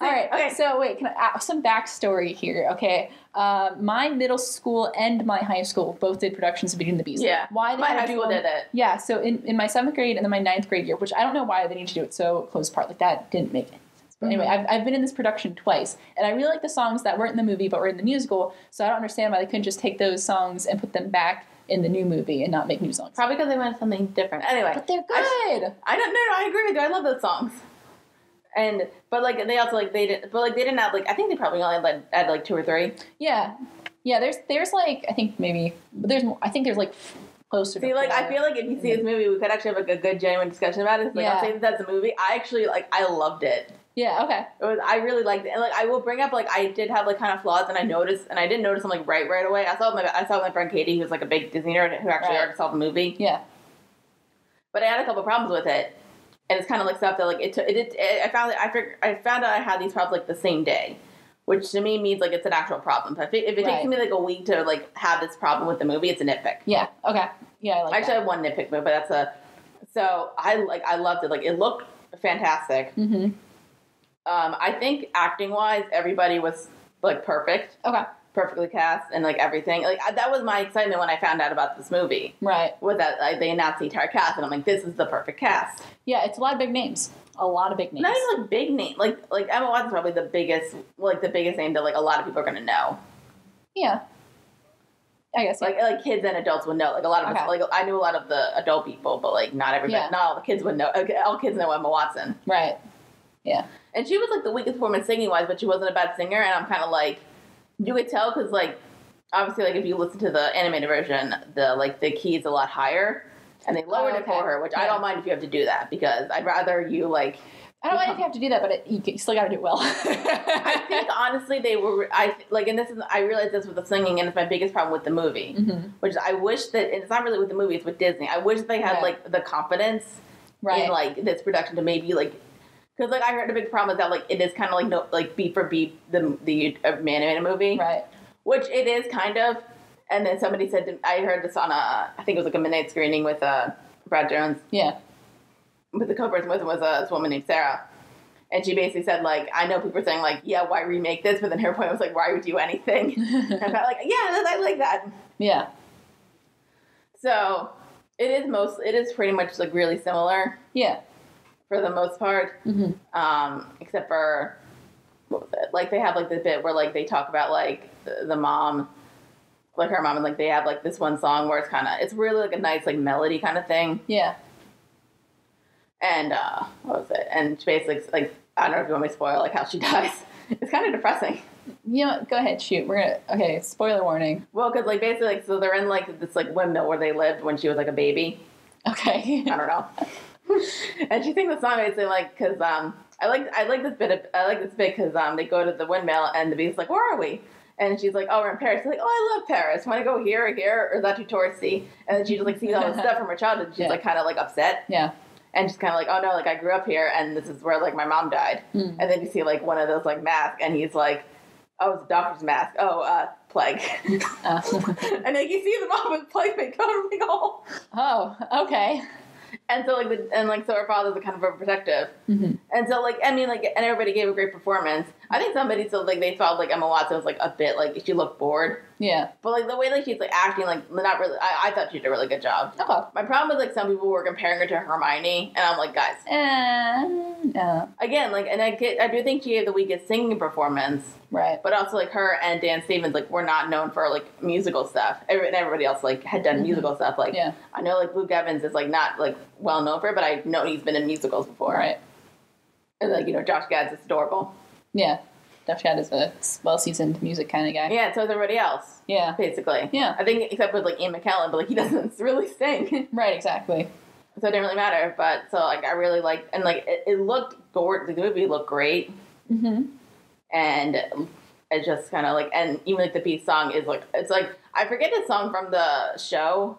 All right. Okay. So wait, can I some backstory here? Okay. My middle school and my high school both did productions of Beauty and the Beast. Yeah. Why they my high school did it? Yeah. So in my 7th grade and then my 9th grade year, which I don't know why they need to do it so close apart. Like that didn't make any sense. But anyway, I've been in this production twice, and I really like the songs that weren't in the movie but were in the musical. So I don't understand why they couldn't just take those songs and put them back in the new movie and not make new songs. Probably because they wanted something different. Anyway. But they're good. I agree with you. I love those songs. But they also they didn't add I think they probably only add like 2 or 3. Yeah. There's like I think maybe there's more. I think there's like closer. See, to like 4. I feel like if you see this movie, we could actually have like a good genuine discussion about it. I'll say that's a movie. I actually I loved it. Yeah, okay. I really liked it, and like I will bring up like I did have like kind of flaws, and I didn't notice them like right away. I saw my friend Katie, who's like a big Disney nerd, who actually already saw the movie. Yeah. But I had a couple problems with it, and it's kind of like stuff that like I found out I had these problems like the same day, which to me means like it's an actual problem. But if it takes me like a week to like have this problem with the movie, it's a nitpick. Yeah. Okay. Yeah, I like actually, I have one nitpick, but so I loved it. Like it looked fantastic. Mm-hmm. I think acting wise, everybody was like perfect. Okay. Perfectly cast and like everything. Like that was my excitement when I found out about this movie. Right. Was that they announced the entire cast, and I'm like, this is the perfect cast. Yeah, it's a lot of big names. A lot of big names. Not even like big name. Like Emma Watson's probably the biggest name that like a lot of people are gonna know. Yeah. I guess. Yeah. Like kids and adults would know. Like a lot of us, like I knew a lot of the adult people, but like not everybody. Yeah. Not all the kids would know. Okay, all kids know Emma Watson. Right. Yeah. And she was like the weakest performance singing wise, but she wasn't a bad singer. And I'm kind of like, you could tell because like obviously like if you listen to the animated version, the key is a lot higher, and they lowered it for her, which I don't mind if you have to do that because I'd rather you like. I don't mind if you have to do that, but you still got to do it well. I think honestly I realized this with the singing, and it's my biggest problem with the movie, which is I wish that and it's not really with the movie, it's with Disney. I wish they had like the confidence in like this production to maybe like. Because, like, I heard a big problem is that, like, it is kind of, like, no, like beat for beat the animated movie. Right. Which it is, kind of. And then somebody said, I heard this on I think it was, like, a midnight screening with Brad Jones. Yeah. But the co-person with him was this woman named Sarah. And she basically said, like, I know people are saying, like, yeah, why remake this? But then her point was, like, why would do anything? And I felt like, yeah, I like that. Yeah. So, it is pretty much, like, really similar. Yeah. For the most part, except for what was it? Like they have like this bit where like they talk about like the mom, like her mom, and like they have like this one song where it's really like a nice like melody kind of thing. Yeah. And what was it? And she basically like I don't know if you want me to spoil like how she dies. It's kind of depressing. You know, go ahead, shoot. Okay. Spoiler warning. Well, because like basically like so they're in like this like windmill where they lived when she was like a baby. Okay. I don't know. And she sings the song basically like because I like this bit because they go to the windmill and the beast's like, where are we? And she's like, oh, we're in Paris. She's like, oh, I love Paris. Want to go here or here, or is that too touristy? And then she just like sees all this stuff from her childhood. She's like kind of like upset. Yeah. And she's kind of like, oh no, like I grew up here and this is where like my mom died. And then you see like one of those like masks and he's like, oh, it's a doctor's mask. Oh, plague. And like you see the mom with plague makeup. I'm like, oh. Oh, okay. And so so her father's kind of overprotective, and so like I mean like and everybody gave a great performance. I think somebody said like they felt like Emma Watson was like a bit like she looked bored. Yeah, but like the way like she's like acting like not really. I thought she did a really good job. Okay. My problem is like some people were comparing her to Hermione, and I'm like guys. No. Again, like and I do think she gave the weakest singing performance. Right. But also like her and Dan Stevens like were not known for like musical stuff. Everybody else like had done musical stuff. Like I know like Luke Evans is like not like well known for it, but I know he's been in musicals before. Right. And like Josh Gad's is adorable. Yeah. Josh Gad is a well-seasoned music kind of guy. Yeah, so is everybody else. Yeah. Basically. Yeah. I think except with like Ian McKellen, but like he doesn't really sing. Right. Exactly. So it didn't really matter. But so like I really liked and like it looked gorgeous. The movie looked great. And it just kind of like, and even like the Beast song is like, it's like, I forget the song from the show.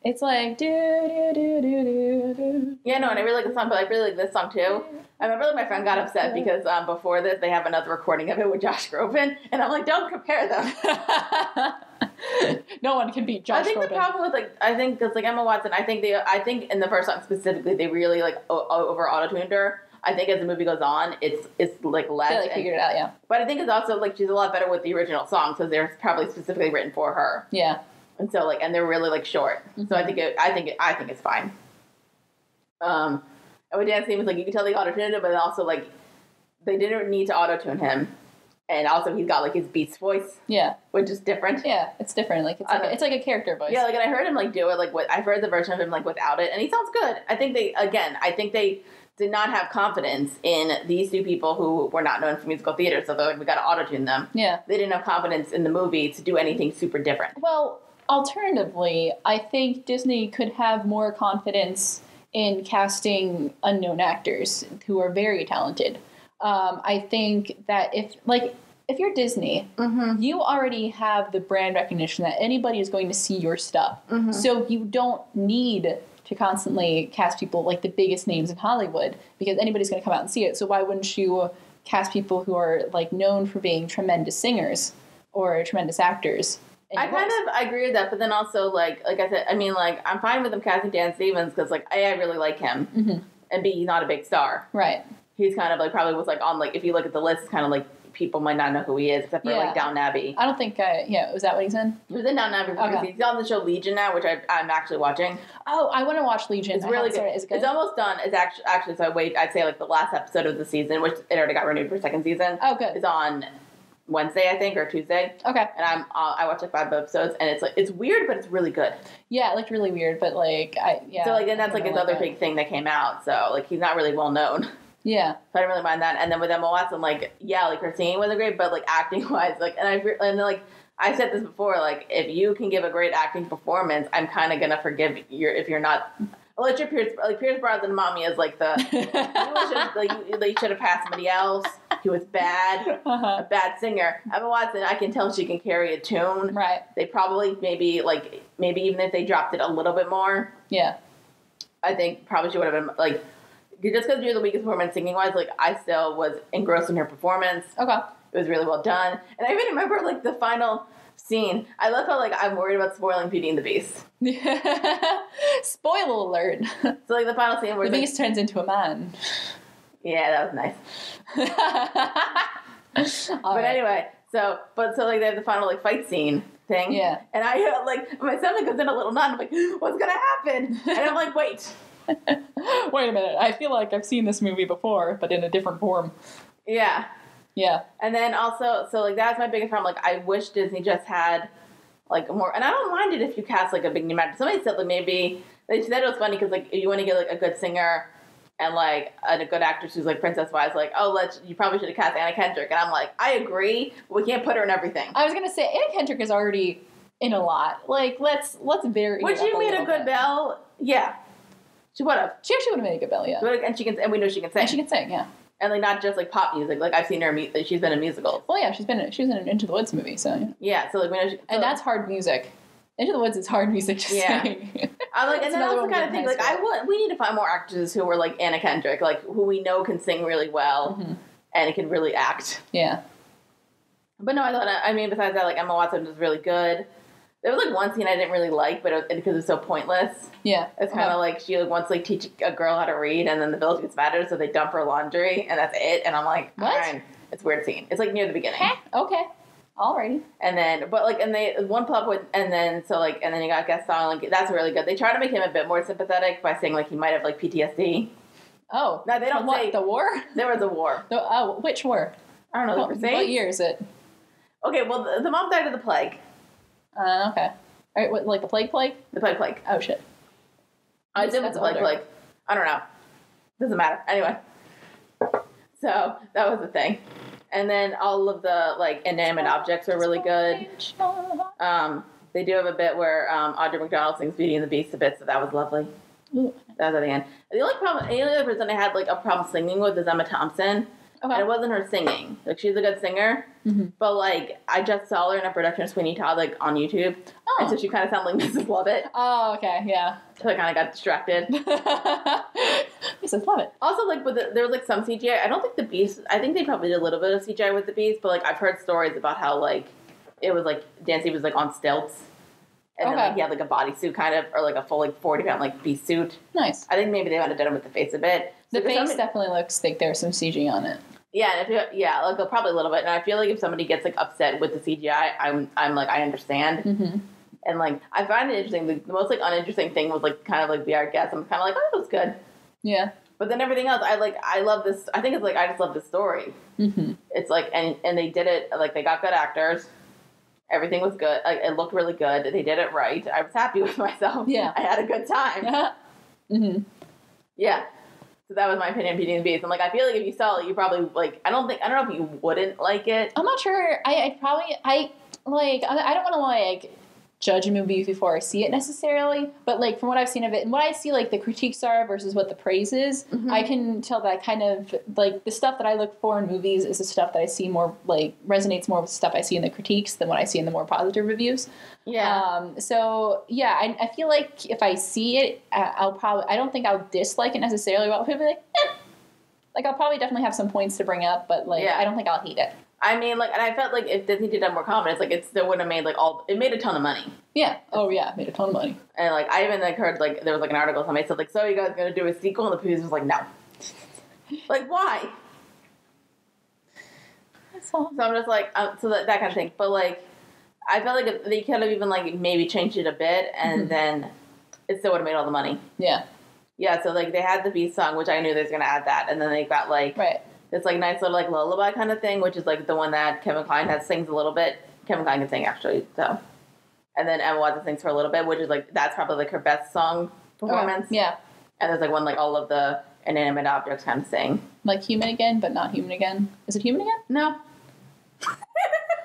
It's like, do, do, do, do, do, do. Yeah, no, and I really like the song, but I really like this song too. I remember like my friend got upset because before this, they have another recording of it with Josh Groban, and I'm like, don't compare them. No one can beat Josh Groban. I think the problem with like, I think because like Emma Watson, I think in the first song specifically, they really like over auto-tuned her. I think as the movie goes on, it's like less. They like figured it out, yeah. But I think it's also like she's a lot better with the original songs because they're probably specifically written for her. Yeah. And so like, and they're really like short. So I think it's fine. And with Dan Stevens, like you can tell they auto-tuned him, but also like they didn't need to auto-tune him. And also he's got like his Beast voice. Yeah. Which is different. Yeah, it's different. Like it's like a character voice. Yeah, like and I heard him like do it like I've heard the version of him like without it, and he sounds good. I think they did not have confidence in these two people who were not known for musical theater, so they're like, we got to auto-tune them. Yeah. They didn't have confidence in the movie to do anything super different. Well, alternatively, I think Disney could have more confidence in casting unknown actors who are very talented. I think that if you're Disney, you already have the brand recognition that anybody is going to see your stuff. So you don't need to constantly cast people like the biggest names in Hollywood because anybody's going to come out and see it. So why wouldn't you cast people who are like known for being tremendous singers or tremendous actors? I kind of agree with that, but then also like I said, I mean, like I'm fine with them casting Dan Stevens because like A, I really like him, and B, he's not a big star. Right. He's kind of like probably was like on like if you look at the list, it's kind of like people might not know who he is except for like Downton Abbey. I don't think. Was that what he's in? He was in Downton Abbey because he's on the show Legion now, which I'm actually watching. Oh, I want to watch Legion. It's really good. Is it good. It's almost done. It's actually so I'd say like the last episode of the season, which it already got renewed for second season. Oh, good. Is on Wednesday, I think, or Tuesday. Okay. And I watched like 5 episodes, and it's weird, but it's really good. Yeah, it looked really weird, but like So like then that's like his other big thing that came out. So like he's not really well known. Yeah. So I didn't really mind that. And then with Emma Watson, like like her singing wasn't great, but like acting wise, like and then like I said this before, like if you can give a great acting performance, I'm kind of gonna forgive you if you're not. Alicia Pierce Brosnan Mommy is like the you should have passed somebody else. He was bad, a bad singer. Emma Watson, I can tell she can carry a tune. Right. They probably maybe even if they dropped it a little bit more. Yeah. I think probably she would have been like just because you're the weakest performance singing wise. Like I still was engrossed in her performance. Okay. It was really well done, and I even remember like the final scene. I love how like I'm worried about spoiling Beauty and the Beast. Spoiler alert. So like the final scene where the Beast turns into a man. Yeah, that was nice. But anyway, so like they have the final like fight scene thing. Yeah. And I like my stomach goes in a little knot. I'm like, what's gonna happen? And I'm like, wait. Wait a minute. I feel like I've seen this movie before, but in a different form. Yeah. Yeah. And then also, so like that's my biggest problem. Like I wish Disney just had like more, and I don't mind it if you cast like a big name actor. Somebody said like maybe they said it was funny because like if you want to get like a good singer and like a good actress who's like princess wise, like you probably should have cast Anna Kendrick. And I'm like, I agree, but we can't put her in everything. I was gonna say Anna Kendrick is already in a lot. Like let's vary. Would she made a good Belle? Yeah, she would have. She actually would have made a good Belle. Yeah, and we know she can sing. And she can sing. Yeah. And like not just like pop music, like I've seen her. She's been in musicals. Well, yeah, she was in an Into the Woods movie, so yeah. Yeah, so like we know, and that's hard music. Into the Woods is hard music to sing. I like, and then also kind of think like we need to find more actors who are like Anna Kendrick, like who we know can sing really well and can really act. Yeah. But no, I mean, besides that, like Emma Watson was really good. There was like one scene I didn't really like, but because it was so pointless. Yeah. It's kind of like she wants to like teach a girl how to read, and then the village gets mad at her, so they dump her laundry, and that's it. And I'm like, what? Fine. It's a weird scene. It's like near the beginning. Okay. Alrighty. And then, but like, and they one plot point, and then you got guest song. Like that's really good. They try to make him a bit more sympathetic by saying like he might have like PTSD. Oh. No, they don't say the war. There was a war. Which war? I don't know. What year is it? Okay, well, the mom died of the plague. Okay. All right, what, like the plague? The plague. Oh, shit. I did with the plague. I don't know. Doesn't matter. Anyway. So, that was the thing. And then all of the, like, inanimate objects are really good. They do have a bit where Audrey McDonald sings Beauty and the Beast a bit, so that was lovely. Ooh. That was at the end. The only other person I had, like, a problem singing with is Emma Thompson. Okay. And it wasn't her singing. Like, she's a good singer. Mm-hmm. But, like, I just saw her in a production of Sweeney Todd, like, on YouTube. Oh. And so she kind of sounded like Mrs. Lovett. Oh, okay, yeah. So I kind of got distracted. Mrs. Lovett. Also, like, there was, like, some CGI. I don't think the Beast... I think they probably did a little bit of CGI with the Beast. But, like, I've heard stories about how, like, it was, like, Dancy was, like, on stilts. And then, like, he had, like, a bodysuit kind of... Or, like, a full, like, 40-pound, like, beast suit. Nice. I think maybe they might have done it with the face a bit. The face definitely looks like there's some CG on it. Yeah, and like probably a little bit. And I feel like if somebody gets like upset with the CGI, I'm like I understand. Mm-hmm. And like I find it interesting. The most like uninteresting thing was like kind of like Be Our Guest. I'm kind of like, oh, that was good. Yeah. But then everything else, I love this. I think it's like I just love the story. Mm-hmm. It's like and they did it like they got good actors. Everything was good. Like it looked really good. They did it right. I was happy with myself. Yeah. I had a good time. Mm-hmm. Yeah. So that was my opinion on Beauty and the Beast. I'm like, I feel like if you saw it, you probably, like, I don't know if you wouldn't like it. I'm not sure. I don't want to, like, judge a movie before I see it necessarily, but like from what I've seen of it and what I see like the critiques are versus what the praise is, I can tell that kind of like the stuff that I look for in movies is the stuff that I see more like resonates more with stuff I see in the critiques than what I see in the more positive reviews. Yeah. So yeah, I feel like if I see it, I don't think I'll dislike it necessarily, but I'll be like, like I'll probably definitely have some points to bring up, but like I don't think I'll hate it. I mean, like, and I felt like if Disney did have more confidence, like, it still would have made, like, it made a ton of money. Yeah. Oh, yeah. It made a ton of money. And, like, I even, like, heard, like, there was, like, an article somebody said, like, so you guys going to do a sequel? And the producer was like, no. Like, why? So I'm just like, so that kind of thing. But, like, I felt like if they could have even, like, maybe changed it a bit, and then it still would have made all the money. Yeah. Yeah, so, like, they had the Beast song, which I knew they was going to add that, and then they got, like... Right. This, like, nice little, like, lullaby kind of thing, which is, like, the one that Kevin Kline sings a little bit. Kevin Kline can sing, actually, so. And then Emma Watson sings for a little bit, which is, like, that's probably, like, her best song performance. Yeah. And there's, like, one, like, all of the inanimate objects kind of sing. Like Human Again, but not Human Again. Is it Human Again? No.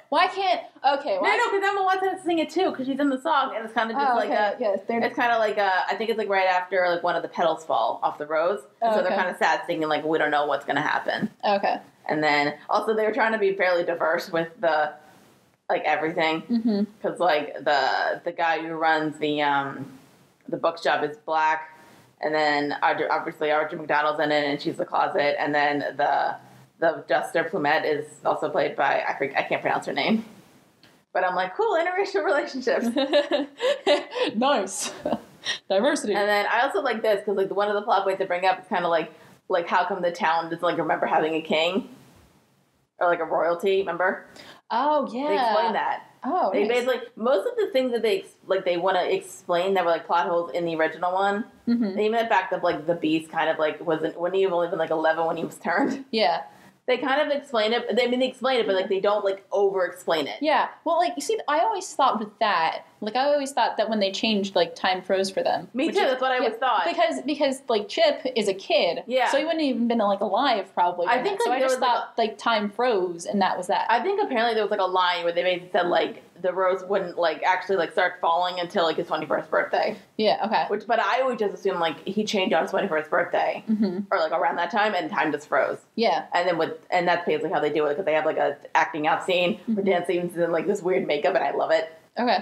Why can't... Okay, why... No, because Emma Watson has to sing it, too, because she's in the song, and it's kind of just, like, it's kind of like, I think it's, like, right after, like, one of the petals fall off the rose, so they're kind of sad singing, like, we don't know what's going to happen. Okay. And then, also, they were trying to be fairly diverse with the, like, everything, because, like, the guy who runs the bookshop is black, and then, obviously, Audrey McDonald's in it, and she's the closet, and then the Duster Plumette is also played by, I can't pronounce her name. But I'm like, cool, interracial relationships. Nice. Diversity. And then I also like this, because like one of the plot points they bring up is kind of like how come the town doesn't like remember having a king? Or like a royalty, remember? Oh, yeah. They explain that. Oh, they nice. basically, most of the things that they want to explain that were like plot holes in the original one, even the fact that like the Beast kind of like wasn't, when he was only been like 11 when he was turned. Yeah. They kind of explain it. I mean, they explain it, but, like, they don't, like, over-explain it. Yeah. Well, like, you see, I always thought with that, like, I always thought that when they changed, like, time froze for them. Me too. That's what I always thought. Because, like, Chip is a kid. Yeah. So he wouldn't have even been, like, alive, probably. I think, like, so I just thought, like, time froze, and that was that. I think apparently there was, like, a line where they basically said, like, the rose wouldn't, like, actually, like, start falling until, like, his 21st birthday. Yeah, okay. But I always just assumed, like, he changed on his 21st birthday. Or, like, around that time, and time just froze. Yeah. And that's basically how they do it, because they have, like, a acting out scene where Dan Stevens is in, like, this weird makeup, and I love it. Okay.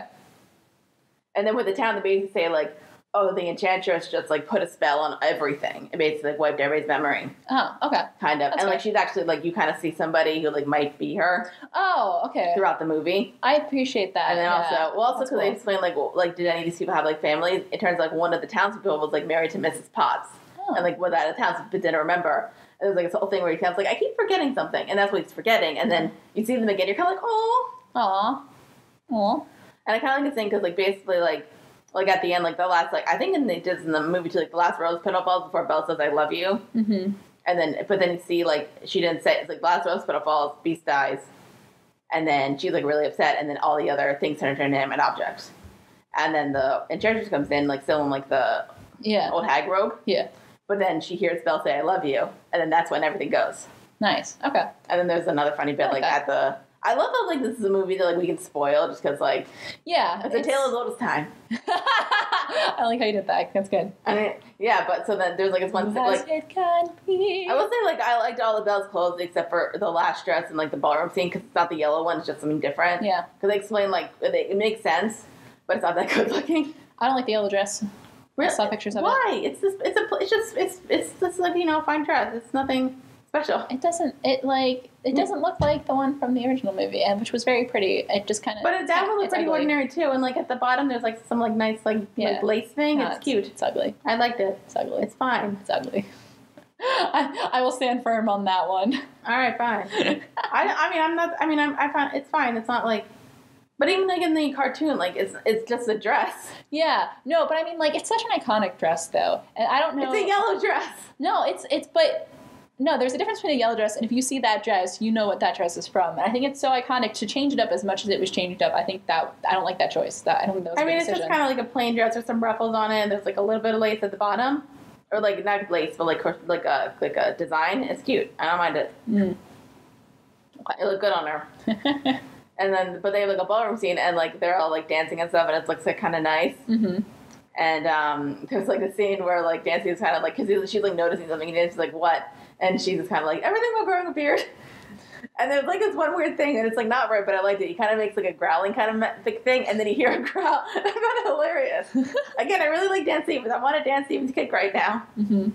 And then with the town, they basically say, like, oh, the Enchantress just, like, put a spell on everything. It basically, like, wiped everybody's memory. Oh, okay. Kind of. That's and, like, she's actually, like, you kind of see somebody who, like, might be her. Oh, okay. Throughout the movie. I appreciate that. And then also because they explain, like, did any of these people have, like, families? It turns out, like, one of the townspeople was, like, married to Mrs. Potts. Oh. And, like, what that townspeople didn't remember. And there's, like, this whole thing where he comes, like, I keep forgetting something. And that's what he's forgetting. And then you see them again, you're kind of like, oh. Aw. Aw. And I kind of like this thing because, like, basically, like at the end, like, the last, like, I think they did in the movie, too, like, the last rose petal falls before Belle says, I love you. And then, but then you see, like, she didn't say, it's like, last rose petal falls, Beast dies. And then she's, like, really upset, and then all the other things turn into inanimate objects. And then the Enchantress comes in, like, still in, like, the old hag robe. Yeah. But then she hears Belle say, I love you. And then that's when everything goes. Nice. Okay. And then there's another funny bit, like, at the... I love how, like, this is a movie that, like, we can spoil just because, like... Yeah. It's a tale as old as time. I like how you did that. That's good. I mean, yeah, but so then there's, like, this one... Like, it can be. I will say, like, I liked all of Belle's clothes except for the last dress and, like, the ballroom scene because it's not the yellow one. It's just something different. Yeah. Because they explain, like, it makes sense, but it's not that good looking. I don't like the yellow dress. Really? I saw pictures of it. Why? It's just like, you know, a fine dress. It's nothing special. It doesn't look like the one from the original movie, and which was very pretty. It just kind of. But that one looks pretty ordinary too. And like at the bottom, there's like some like nice like lace thing. It's cute. It's ugly. I liked it. It's ugly. It's fine. It's ugly. I will stand firm on that one. All right, fine. I find it's fine. It's not like. But even, like, in the cartoon, like, it's just a dress. Yeah. No, but I mean, like, it's such an iconic dress, though. And I don't know... It's a yellow dress. No, but... No, there's a difference between a yellow dress, and if you see that dress, you know what that dress is from. And I think it's so iconic to change it up as much as it was changed up. I think that... I don't like that choice. I don't think that was a good decision. It's just kind of like a plain dress with some ruffles on it, and there's, like, a little bit of lace at the bottom. Or, like, not lace, but, like a design. It's cute. I don't mind it. Mm. It looked good on her. And then, but they have like a ballroom scene, and like they're all like dancing and stuff, and it looks like kind of nice. Mm-hmm. And there's like a scene where like Dancy is kind of like, because she's like noticing something, and Dancy's like, what? And she's just kind of like, everything about growing a beard. And there's like this one weird thing, and it's like not right, but I liked it. He kind of makes like a growling kind of thing, and then you hear him growl. I found it hilarious. Again, I really like Dan Stevens. I want a Dan Stevens kick right now. Mm-hmm.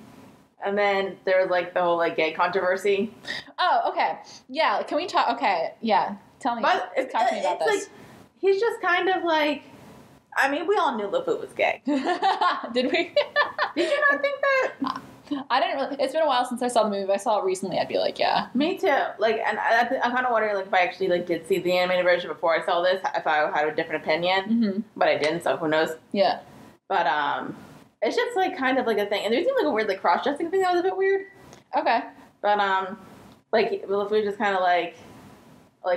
And then there was like the whole like gay controversy. Oh, okay. Yeah, can we talk? Okay, yeah. Talk to me about this. Like, he's just kind of like, I mean, we all knew LeFou was gay. Did we? Did you not think that? I didn't really. It's been a while since I saw the movie. If I saw it recently, I'd be like, yeah. Me too. Like, and I'm kind of wondering, like, if I actually like did see the animated version before I saw this, if I had a different opinion. Mm-hmm. But I didn't, so who knows? Yeah. But it's just like kind of like a thing, and there's even like a weird like cross dressing thing that was a bit weird. Okay. But like LeFou just kind of like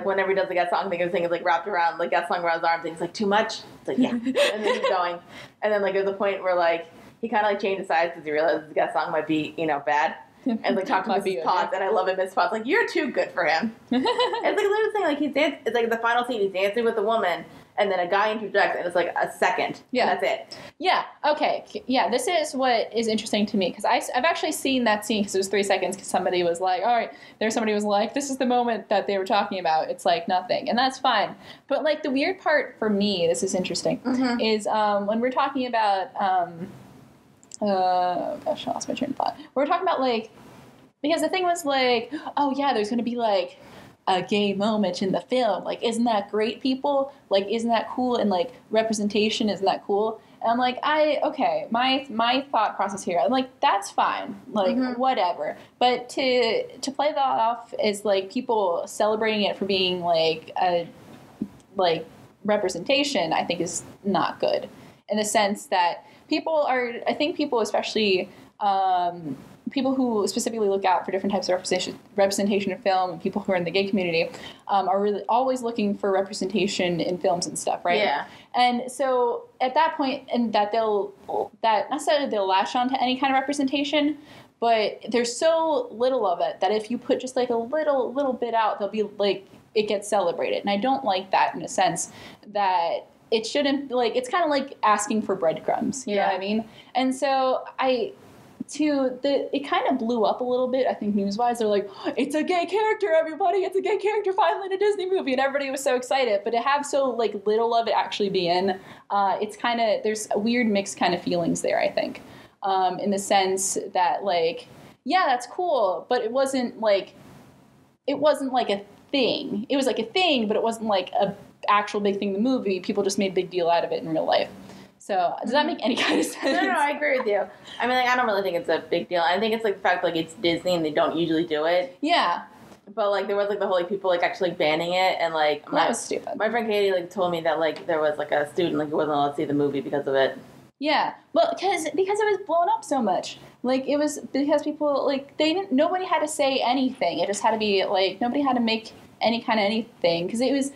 whenever he does the guest song thing, his thing is like wrapped around like guest song around his arms, and he's like, too much. It's like, yeah, and then he's going, and then like there's a point where like he kind of like changed sides because he realized the guest song might be bad, and like talked to Mrs. Potts, and I love it, Mrs. Potts, like, you're too good for him. It's like a little thing, like he's dancing. It's like the final scene, he's dancing with a woman. And then a guy interjects, and it's like a second. Yeah. And that's it. Yeah. Okay. Yeah. This is what is interesting to me, because I've actually seen that scene because it was 3 seconds. Because somebody was like, "All right," somebody was like, "This is the moment that they were talking about." It's like nothing, and that's fine. But like the weird part for me, this is interesting, is when we're talking about gosh, I lost my train of thought. We're talking about like, because the thing was like, oh yeah, there's going to be like a gay moment in the film. Like, isn't that great, people? Like, isn't that cool? And like representation, isn't that cool? And I'm like, my thought process here, I'm like, that's fine. Like, whatever. But to play that off as like people celebrating it for being like a like representation, I think is not good. In the sense that I think people especially people who specifically look out for different types of representation in film, and people who are in the gay community are really always looking for representation in films and stuff, right? Yeah. And so at that point, and that not necessarily they'll latch on to any kind of representation, but there's so little of it that if you put just like a little bit out, they'll be like, it gets celebrated. And I don't like that, in a sense that it shouldn't, like, it's kind of like asking for breadcrumbs. You know what I mean? And so it kind of blew up a little bit, I think, news-wise. They're like, it's a gay character, everybody! It's a gay character finally in a Disney movie! And everybody was so excited. But to have so, like, little of it actually be in, it's kind of, there's a weird mixed kind of feelings there, I think. In the sense that, like, yeah, that's cool, but it wasn't like a thing. It was like a thing, but it wasn't like a actual big thing in the movie. People just made a big deal out of it in real life. So, does that make any kind of sense? No, I agree with you. I mean, like, I don't really think it's a big deal. I think it's, like, the fact, like, it's Disney and they don't usually do it. Yeah. But, like, there was, like, the whole, like, people, like, actually banning it, and, like... that was stupid. My friend Katie, like, told me that, like, there was, like, a student, like, who wasn't allowed to see the movie because of it. Yeah. Well, because it was blown up so much. Like, it was because people, like, nobody had to say anything. It just had to be, like, nobody had to make any kind of anything. Because it was...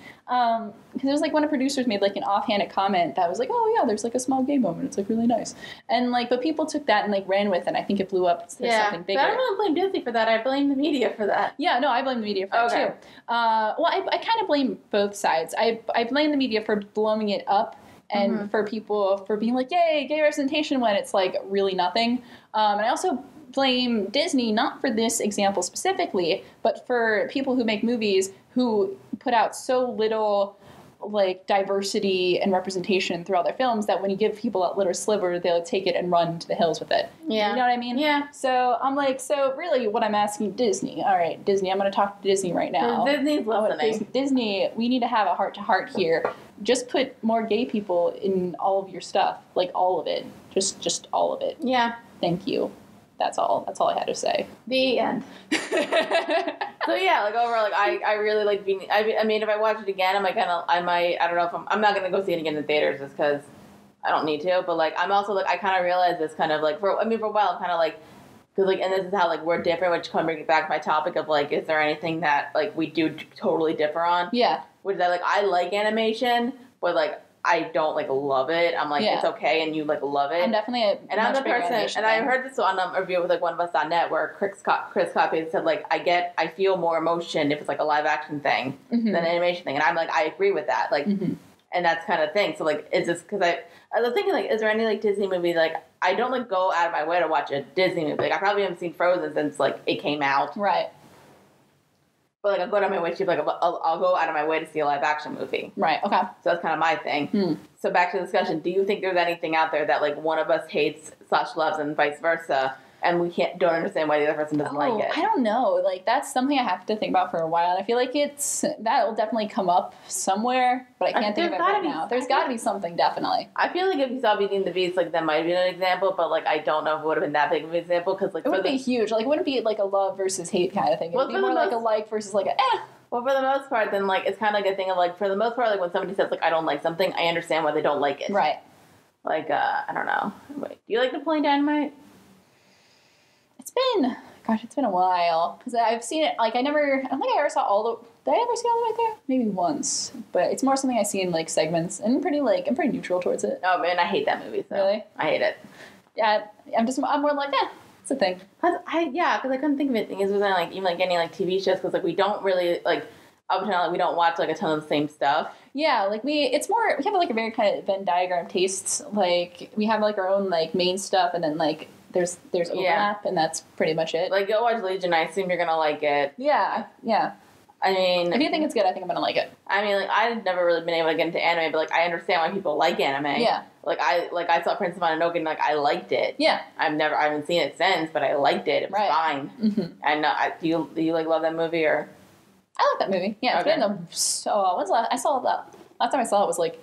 because it was like one of the producers made like an offhanded comment that was like, oh yeah, there's like a small gay moment, it's like really nice, and like, but people took that and like ran with it, and I think it blew up to something bigger. But I don't really blame Disney for that. I blame the media for that. Yeah, no, I blame the media for it too. Well, I kind of blame both sides. I blame the media for blowing it up and for people for being like, yay, gay representation, when it's like really nothing. And I also blame Disney, not for this example specifically, but for people who make movies who put out so little like diversity and representation throughout their films that when you give people that little sliver, they'll take it and run to the hills with it. Yeah. You know what I mean? Yeah. So I'm like, so really what I'm asking Disney, all right, Disney, I'm going to talk to Disney right now. Disney's listening. Disney, we need to have a heart-to-heart here. Just put more gay people in all of your stuff, like all of it. Just all of it. Yeah. Thank you. That's all I had to say. The end. So yeah, like overall, like I really like being. I mean, if I watch it again, I don't know if I'm not gonna go see it again in theaters just because I don't need to. But like, I'm also like, I kind of realize this kind of like for a while, I'm kind of like, because like, and this is how like we're different, which kind of brings back my topic of like, is there anything that like we do totally differ on? Yeah. Which is that like I like animation, but like I don't like love it. I'm like, it's okay, and you like love it. I'm definitely and I'm the person, and I heard this on a review with like One of Us.net where Chris Copy said like I feel more emotion if it's like a live action thing than an animation thing, and I'm like I agree with that, like, and that's kind of thing. So like, is this because I was thinking like, is there any like Disney movie like I don't like go out of my way to watch a Disney movie? Like I probably haven't seen Frozen since like it came out, right? But like I'll go out of my way to like I'll go out of my way to see a live action movie. Right. Okay. So that's kind of my thing. So back to the discussion. Do you think there's anything out there that like one of us hates / loves and vice versa, and we don't understand why the other person doesn't like it? I don't know. Like that's something I have to think about for a while. And I feel like that will definitely come up somewhere, but I can't think of it right now. There's got to be something, definitely. I feel like if you saw Beauty and the Beast, like that might have been an example, but like I don't know if it would have been that big of an example because like it wouldn't be huge. Like it wouldn't be like a love versus hate kind of thing. It would be more like a like versus like a eh. Well, for the most part, then, like, it's kind of like a thing of, like, for the most part, like, when somebody says, like, I don't like something, I understand why they don't like it. Right. Like, I don't know. Wait, do you like Napoleon Dynamite? It's been a while. Because I've seen it, like, I don't think I ever saw did I ever see all the way there? Maybe once. But it's more something I see in, like, segments. And I'm pretty neutral towards it. Oh, man, I hate that movie, so. Really? I hate it. Yeah, I'm more like, it's a thing. Because I couldn't think of anything. It wasn't, like, even, like, any, like, TV shows, because, like, we don't really, like, up until, like, we don't watch, like, a ton of the same stuff. Yeah, like, we have, like, a very kind of Venn diagram tastes. Like, we have, like, our own, like, main stuff, and then, like, there's overlap, and that's pretty much it. Like, go watch Legion. I assume you're gonna like it. Yeah. I mean... If you think it's good, I think I'm gonna like it. I mean, like, I've never really been able to get into anime, but, like, I understand why people like anime. Yeah. Like, I saw Prince of Mononoke, and, like, I liked it. Yeah. I haven't seen it since, but I liked it. It was fine. Mm-hmm. And do you, like, love that movie, or... I like that movie. Yeah, it's been when's the last... I saw that... Last time I saw it was, like,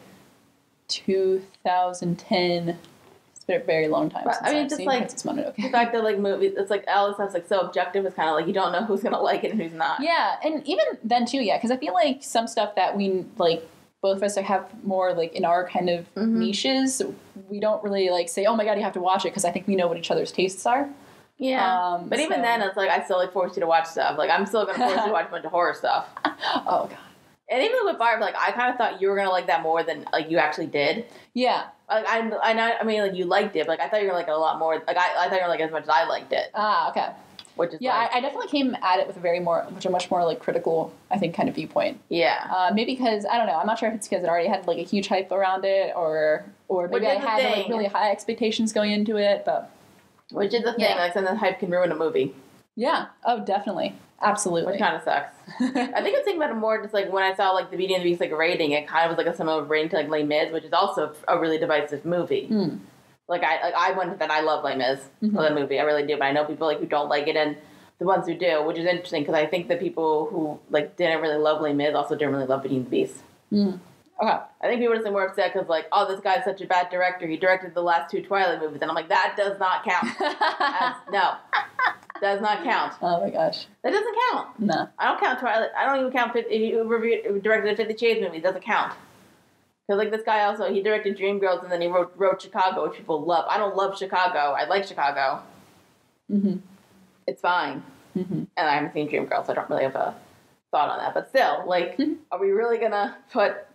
2010... It's been a very long time since I've seen Princess Mononoke. The fact that, like, movies, it's, like, all this stuff's, like, so objective, it's kind of, like, you don't know who's gonna like it and who's not. Yeah, and even then, too, because I feel like some stuff that we, like, both of us have more, like, in our kind of niches, we don't really, like, say, oh my god, you have to watch it, because I think we know what each other's tastes are. Yeah. But even then, it's, like, I still, like, force you to watch stuff. Like, I'm still gonna force you to watch a bunch of horror stuff. Oh, god. And even with Barb, like, I kind of thought you were gonna like that more than, like, you actually did. Yeah. Like, I mean, like, you liked it, but, like, I thought you were gonna like it a lot more. Like, I thought you were gonna like it as much as I liked it. Ah, okay. Which is I definitely came at it with a much more, like, critical, I think, kind of viewpoint. Yeah. Maybe because, I don't know, I'm not sure if it's because it already had, like, a huge hype around it, or maybe I had, like, really high expectations going into it, but... Which is the thing, like, sometimes hype can ruin a movie. Yeah. Oh, definitely. Absolutely. Which kind of sucks. I think I was thinking about it more just, like, when I saw, like, the Beauty and the Beast, like, rating, it kind of was, like, a similar rating to, like, Les Mis, which is also a really divisive movie. Like, I went with that. I love Les Mis, the movie. I really do. But I know people, like, who don't like it, and the ones who do, which is interesting, because I think the people who, like, didn't really love Les Mis also didn't really love Beauty and the Beast. Okay. I think people are just more upset because, like, oh, this guy's such a bad director. He directed the last 2 Twilight movies. And I'm like, that does not count. No. Does not count. Oh, my gosh. That doesn't count. No. I don't count Twilight. I don't even count if you directed a 50 Shades movie. It doesn't count. Because, like, this guy also, he directed Dreamgirls and then he wrote Chicago, which people love. I don't love Chicago. I like Chicago. It's fine. And I haven't seen Dreamgirls, so I don't really have a thought on that. But still, like, are we really going to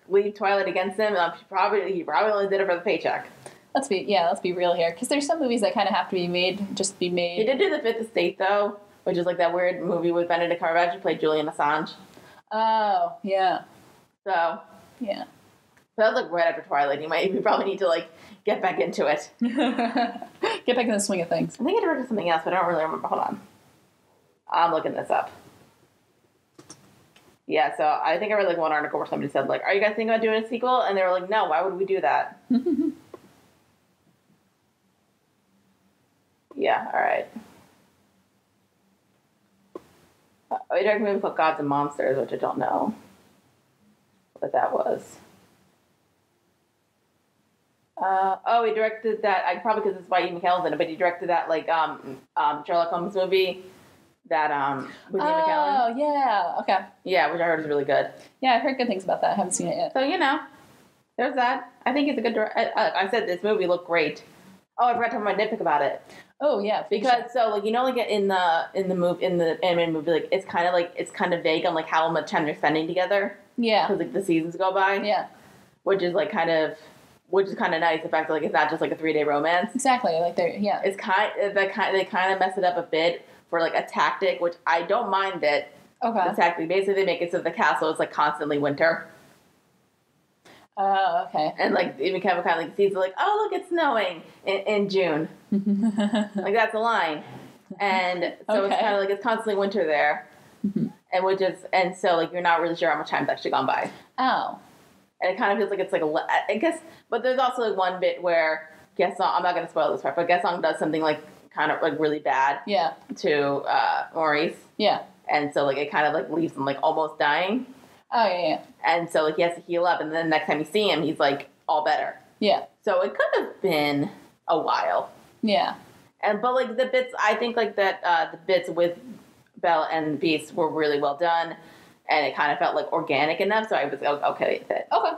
leave Twilight against him? He probably only did it for the paycheck. Let's be real here. Because there's some movies that kind of have to be made. He did do The Fifth Estate, though, which is, like, that weird movie with Benedict Cumberbatch who played Julian Assange. Oh, yeah. So. Yeah. So that was, like, right after Twilight. You probably need to, like, get back into it. Get back in the swing of things. I think I directed something else, but I don't really remember. Hold on. I'm looking this up. Yeah, so I think I read, like, one article where somebody said, like, are you guys thinking about doing a sequel? And they were like, no, why would we do that? Yeah, all right. We directed a movie called Gods and Monsters, which I don't know what that was. He directed that, probably because it's by Ian McKellen's in it, but he directed that, like, Sherlock Holmes movie that, with Ian McKellen. Oh, yeah, okay. Yeah, which I heard is really good. Yeah, I've heard good things about that. I haven't seen it yet. So, there's that. I think it's a good I said this movie looked great. Oh, I forgot to have my nitpick about it. Oh, yeah. Because, so, like, like, in the animated movie, like, it's kind of vague on, like, how much time they're spending together. Yeah. Because, like, the seasons go by. Yeah. which is like which is kind of nice. The fact that like it's not just like a 3-day romance. Exactly. Like they're It's they kind of mess it up a bit for like a tactic, which I don't mind it. Okay. The tactic basically they make it so the castle is like constantly winter. Oh, okay. And like even Kevin kind of like sees like, oh look, it's snowing in June. Like that's a line, and so it's kind of like it's constantly winter there, and so like you're not really sure how much time's actually gone by. Oh. And it kind of feels like it's like I guess, but there's also like one bit where Gaston, I'm not going to spoil this part, but Gaston does something like kind of like really bad to Maurice. Yeah. And so like it kind of like leaves him like almost dying. Oh, yeah. And so like he has to heal up, and then the next time you see him, he's like all better. Yeah. So it could have been a while. Yeah. But like the bits, I think like that the bits with Belle and Beast were really well done. And it kind of felt like organic enough, so I was okay with it. Okay.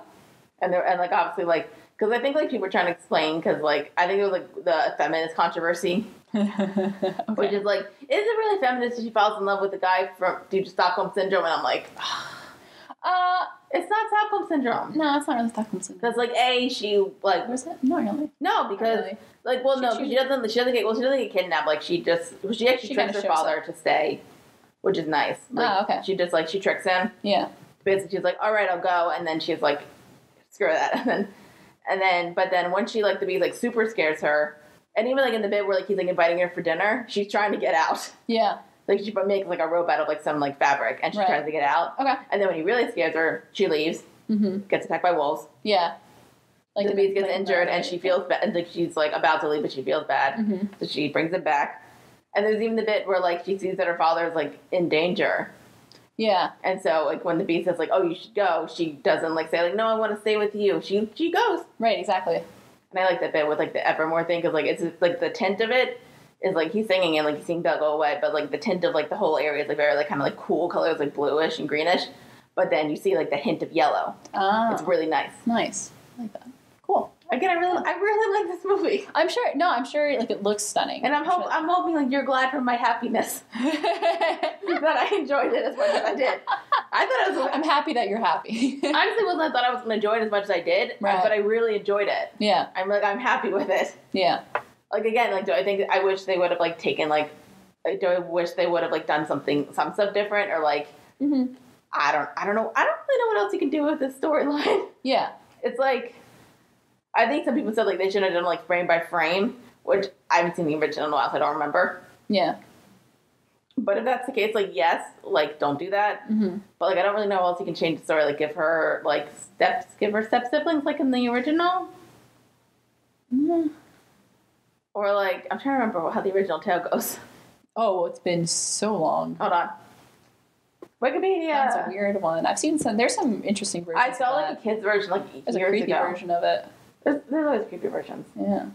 And like obviously like because I think like people were trying to explain because like I think it was like the feminist controversy, which is like is it really feminist if she falls in love with the guy from due to Stockholm syndrome? And I'm like, it's not Stockholm syndrome. No, it's not really Stockholm syndrome. Because like she like was it? No, really. No, because really. like well no, she doesn't get kidnapped. Like she actually tricks her father to stay. Which is nice. Like, okay. She just, like, she tricks him. Yeah. Basically, she's like, all right, I'll go. And then she's like, screw that. But then when she, like, the Beast, like, super scares her. And even, like, in the bit where, like, he's, like, inviting her for dinner, she's trying to get out. Yeah. Like, she makes, like, a rope out of, like, some, like, fabric. And she tries to get out. Okay. And then when he really scares her, she leaves. Mm-hmm. Gets attacked by wolves. Yeah. Like, the Beast gets injured, and she feels bad. And, like, she's, like, about to leave, but she feels bad. Mm-hmm. So she brings him back. And there's even the bit where, like, she sees that her father's, like, in danger. Yeah. And so, like, when the Beast says, like, oh, you should go, she doesn't, like, say, like, no, I want to stay with you. She goes. Right, exactly. And I like that bit with, like, the Evermore thing, because, like, it's, like, the tint of it is, like, he's singing and, like, he's seeing Doug go away, but, like, the tint of, like, the whole area is, like, very, like, kind of, like, cool colors, like, bluish and greenish. But then you see, like, the hint of yellow. Oh. It's really nice. Nice. I like that. Cool. Again, I really like this movie. I'm sure, like, it looks stunning. And I'm hoping, like, you're glad for my happiness. That I enjoyed it as much as I did. I thought it was... I'm happy that you're happy. Honestly, I thought I was going to enjoy it as much as I did, but I really enjoyed it. Yeah. I'm happy with it. Yeah. Like, again, like, I wish they would have, like, taken, like, do I wish they would have, like, done some stuff different, or, like, I don't know. I don't really know what else you can do with this storyline. Yeah. It's, like... I think some people said, like, they should have done, like, frame by frame, which I haven't seen the original in a while, so I don't remember. Yeah. But if that's the case, like, yes, like, don't do that. Mm-hmm. But, like, I don't really know how else you can change the story. Like, give her step siblings, like, in the original. Mm-hmm. Or, like, I'm trying to remember how the original tale goes. Oh, it's been so long. Hold on. Wikipedia. That's a weird one. I've seen there's some interesting versions. I saw, like, a kid's version, like, there's years a creepy ago. version of it. There's always creepy versions. Yeah.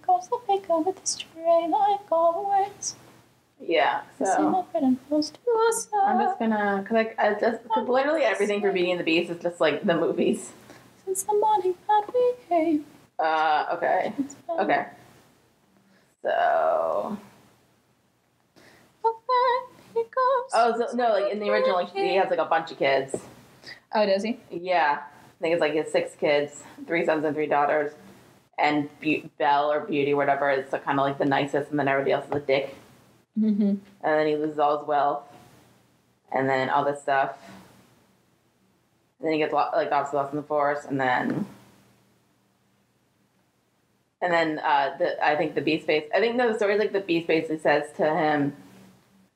Goes the bacon with the stray like always. Yeah, so I'm just gonna, cause literally everything for Beauty and the Beast is just like the movies. Since the morning that we came. Okay. So. Oh, so, no, like in the original, like, he has like a bunch of kids. Oh, does he? Yeah. I think it's like he has 6 kids, 3 sons and 3 daughters. And Belle or Beauty, whatever, is kind of like the nicest, and then everybody else is a dick. Mm-hmm. And then he loses all his wealth. And then all this stuff. And then he gets, like, obviously lost in the forest. And then I think the Beast face. I think the story is like the Beast basically says to him,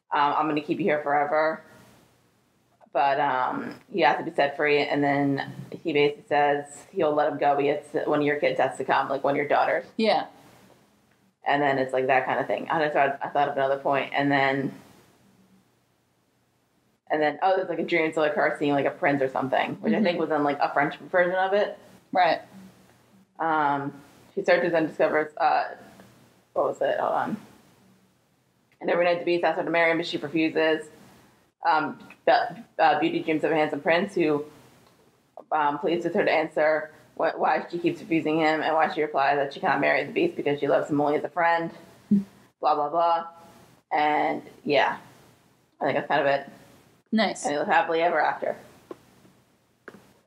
I'm going to keep you here forever. But he has to be set free, and then he basically says he'll let him go. One of your kids has to come, like one of your daughters. Yeah. And then it's like that kind of thing. I thought of another point, and then there's like a dream, so like her seeing like a prince or something, which I think was in like a French version of it. Right. She searches and discovers what was it? Hold on. And every night the Beast asks her to marry him, but she refuses. Beauty dreams of a handsome prince who pleads with her to answer why she keeps refusing him, and why she replies that she cannot marry the Beast because she loves him only as a friend. Blah, blah, blah. And, yeah. I think that's kind of it. Nice. And they live happily ever after.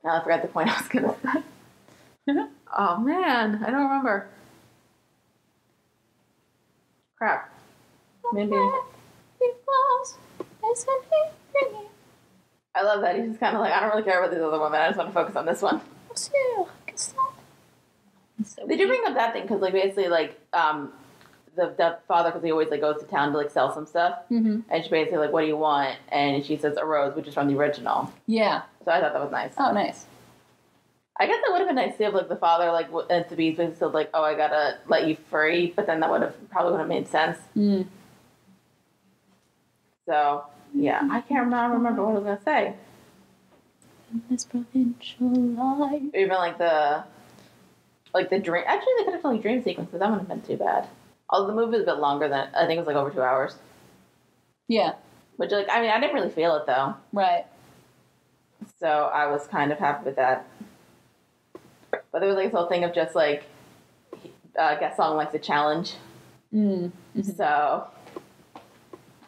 Now I forgot the point I was gonna say. Oh man, I don't remember. Crap. Maybe. I love that. He's just kind of like, I don't really care about these other women. I just want to focus on this one. They do bring up that thing because, like, basically, like, the father, because he always like goes to town to like sell some stuff, and she basically like, "What do you want?" And she says a rose, which is from the original. Yeah. So I thought that was nice. Oh, nice. I guess it would have been nice to have like the father like to be still like, "Oh, I gotta let you free," but then that probably would have made sense. Mm. So yeah, I can't remember what I was gonna say. In this provincial life. Even like the dream. Actually, they could have done like dream sequences. That wouldn't have been too bad. Although the movie was a bit longer than I think it was like over 2 hours. Yeah. Which like I mean I didn't really feel it though. Right. So I was kind of happy with that. But there was like this whole thing of just like guest song likes a challenge. Mm-hmm. So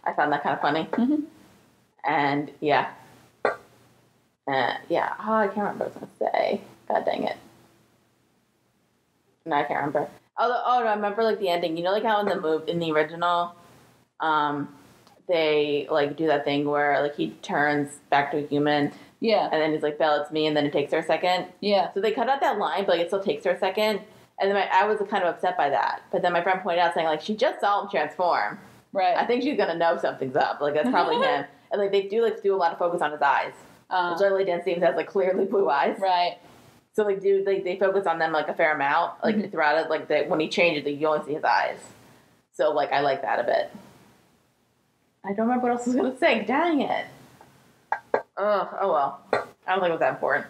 I found that kind of funny. Mm-hmm. And yeah. Yeah. Oh, I can't remember what I was gonna say. God dang it. No, I can't remember. Although, no, I remember like the ending. You know, like how in the original, they like do that thing where like he turns back to a human. Yeah. And then he's like, "Belle, it's me," and then it takes her a second. Yeah. So they cut out that line, but like, it still takes her a second. And then I was kind of upset by that. But then my friend pointed out saying like, she just saw him transform. Right. I think she's gonna know something's up. Like that's probably him. And like they do a lot of focus on his eyes. Which like Dan Stevens has like clearly blue eyes. Right. So like they focus on them like a fair amount, like throughout it. Like when he changes, like, you only see his eyes. So like I like that a bit. I don't remember what else I was gonna say. Dang it. Oh well. I don't think it was that important.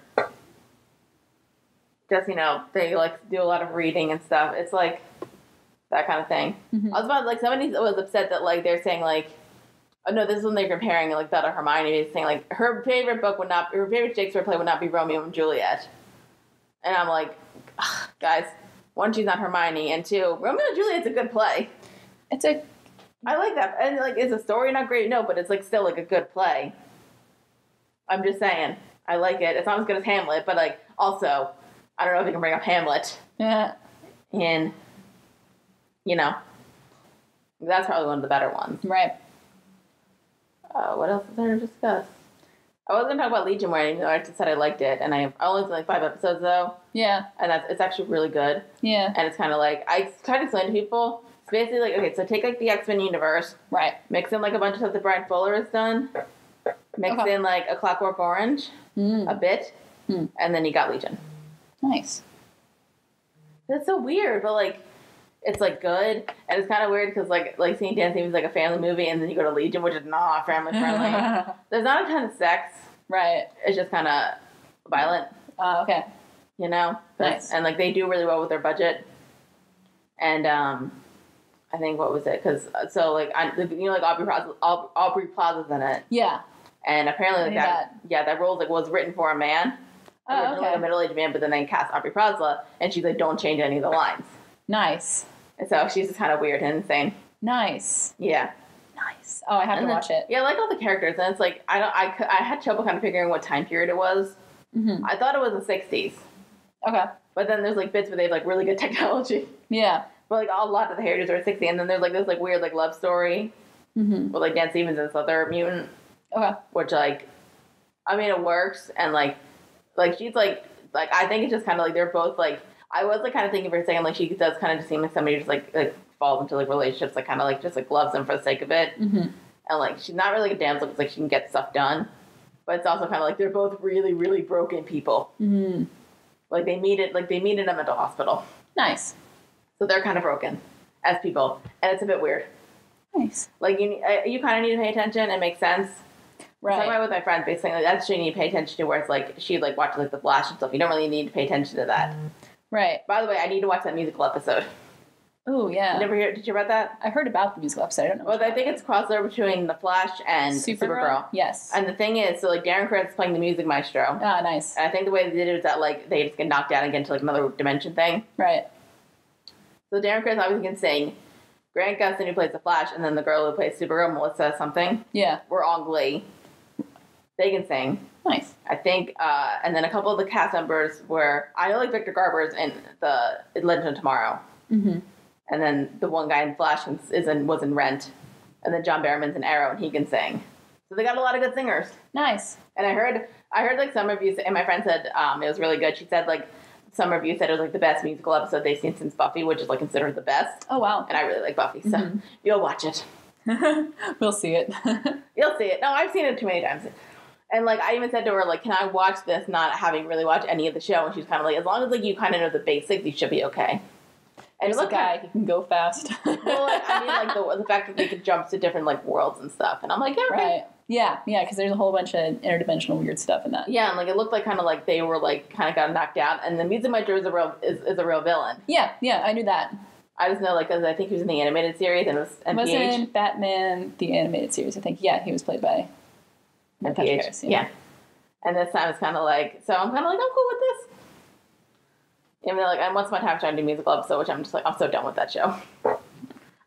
Just they like do a lot of reading and stuff. It's like that kind of thing. Mm-hmm. I was about like somebody was upset that like they're saying like, oh no, this is when they're comparing like Bella to Hermione. Is saying like her favorite Shakespeare play would not be Romeo and Juliet. And I'm like, guys, one, she's not Hermione, and two, Romeo and Juliet's a good play. I like that, and like, is the story not great? No, but it's like still like a good play. I'm just saying, I like it. It's not as good as Hamlet, but like also, I don't know if you can bring up Hamlet. Yeah. And that's probably one of the better ones. Right. What else is there to discuss? I was going to talk about Legion Wearing, even though I just said I liked it. And I only did like 5 episodes, though. Yeah. And it's actually really good. Yeah. And it's kind of like, I try to explain to people, it's basically like, okay, so take like the X-Men universe. Right. Mix in like a bunch of stuff that Brian Fuller has done. Mix in like A Clockwork Orange, a bit. And then you got Legion. Nice. That's so weird, but like, it's like good, and it's kind of weird because like seeing Dan Stevens like a family movie, and then you go to Legion, which is not family friendly. There's not a ton of sex, right? It's just kind of violent. Okay. Nice. And like they do really well with their budget, and I think what was it? Because so like like Aubrey Plaza's in it. Yeah. And apparently like that role like was written for a man. Oh, okay. Like a middle-aged man, but then they cast Aubrey Plaza, and she's like, don't change any of the lines. Nice. And so she's just kind of weird and insane. Nice. Yeah. Nice. Oh, I have to watch it. Yeah, I like all the characters, and it's like I had trouble kind of figuring what time period it was. Mm-hmm. I thought it was the 60s. Okay. But then there's like bits where they have like really good technology. Yeah. But like a lot of the characters are 60, and then there's like this like weird like love story with like Dan Stevens and this other mutant. Okay. Which like, I mean, it works, and like she's like I think it's just kind of like they're both like. I was like kind of thinking for a second like she does kind of just seem like somebody who just like falls into like relationships like kind of like just like loves them for the sake of it, and like she's not really like a damsel because like she can get stuff done, but it's also kind of like they're both really really broken people. Like they meet in a mental hospital. Nice. So they're kind of broken as people, and it's a bit weird. Nice. Like you kind of need to pay attention. It makes sense. Right. So I'm with my friends basically like that's what you need to pay attention to. Where it's like she like watches like The Flash and stuff. You don't really need to pay attention to that. Right. By the way, I need to watch that musical episode. Oh, yeah. Did you hear about that? I heard about the musical episode. I don't know. Well, I think it's crossover between The Flash and Supergirl. Yes. And the thing is, so like Darren Criss is playing the music maestro. Ah, nice. And I think the way they did it is that like they just get knocked out and get into like another dimension thing. Right. So Darren Criss obviously can sing. Grant Gustin, who plays The Flash, and then the girl who plays Supergirl, Melissa something. Yeah. We're all Glee. They can sing. Nice. I think, and then a couple of the cast members were, I know like Victor Garber's in the Legend of Tomorrow. Mm-hmm. And then the one guy in Flash was in Rent. And then John Barrowman's in Arrow, and he can sing. So they got a lot of good singers. Nice. And I heard like some reviews, and my friend said it was really good. She said like some reviews said it was like the best musical episode they've seen since Buffy, which is like considered the best. Oh wow. And I really like Buffy, so you'll watch it. We'll see it. You'll see it. No, I've seen it too many times. And like I even said to her, like, can I watch this not having really watched any of the show? And she's kind of like, as long as like you kind of know the basics, you should be okay. And there's a guy who can go fast. Well, like, I mean, like the fact that they could jump to different like worlds and stuff, and I'm like, yeah, okay. Right. Yeah, because there's a whole bunch of interdimensional weird stuff in that. Yeah, and like it looked like kind of like they were like kind of got knocked out, and the Music Master is a real villain. Yeah, I knew that. I just know like because I think he was in the animated series and it was MPH. Wasn't Batman the animated series? I think he was played by MPH. Harris, yeah. And this time it's kind of like I'm kind of like I'm cool with this. Even though, like, I once upon a time trying to do musical episode, which I'm just like, I'm so done with that show.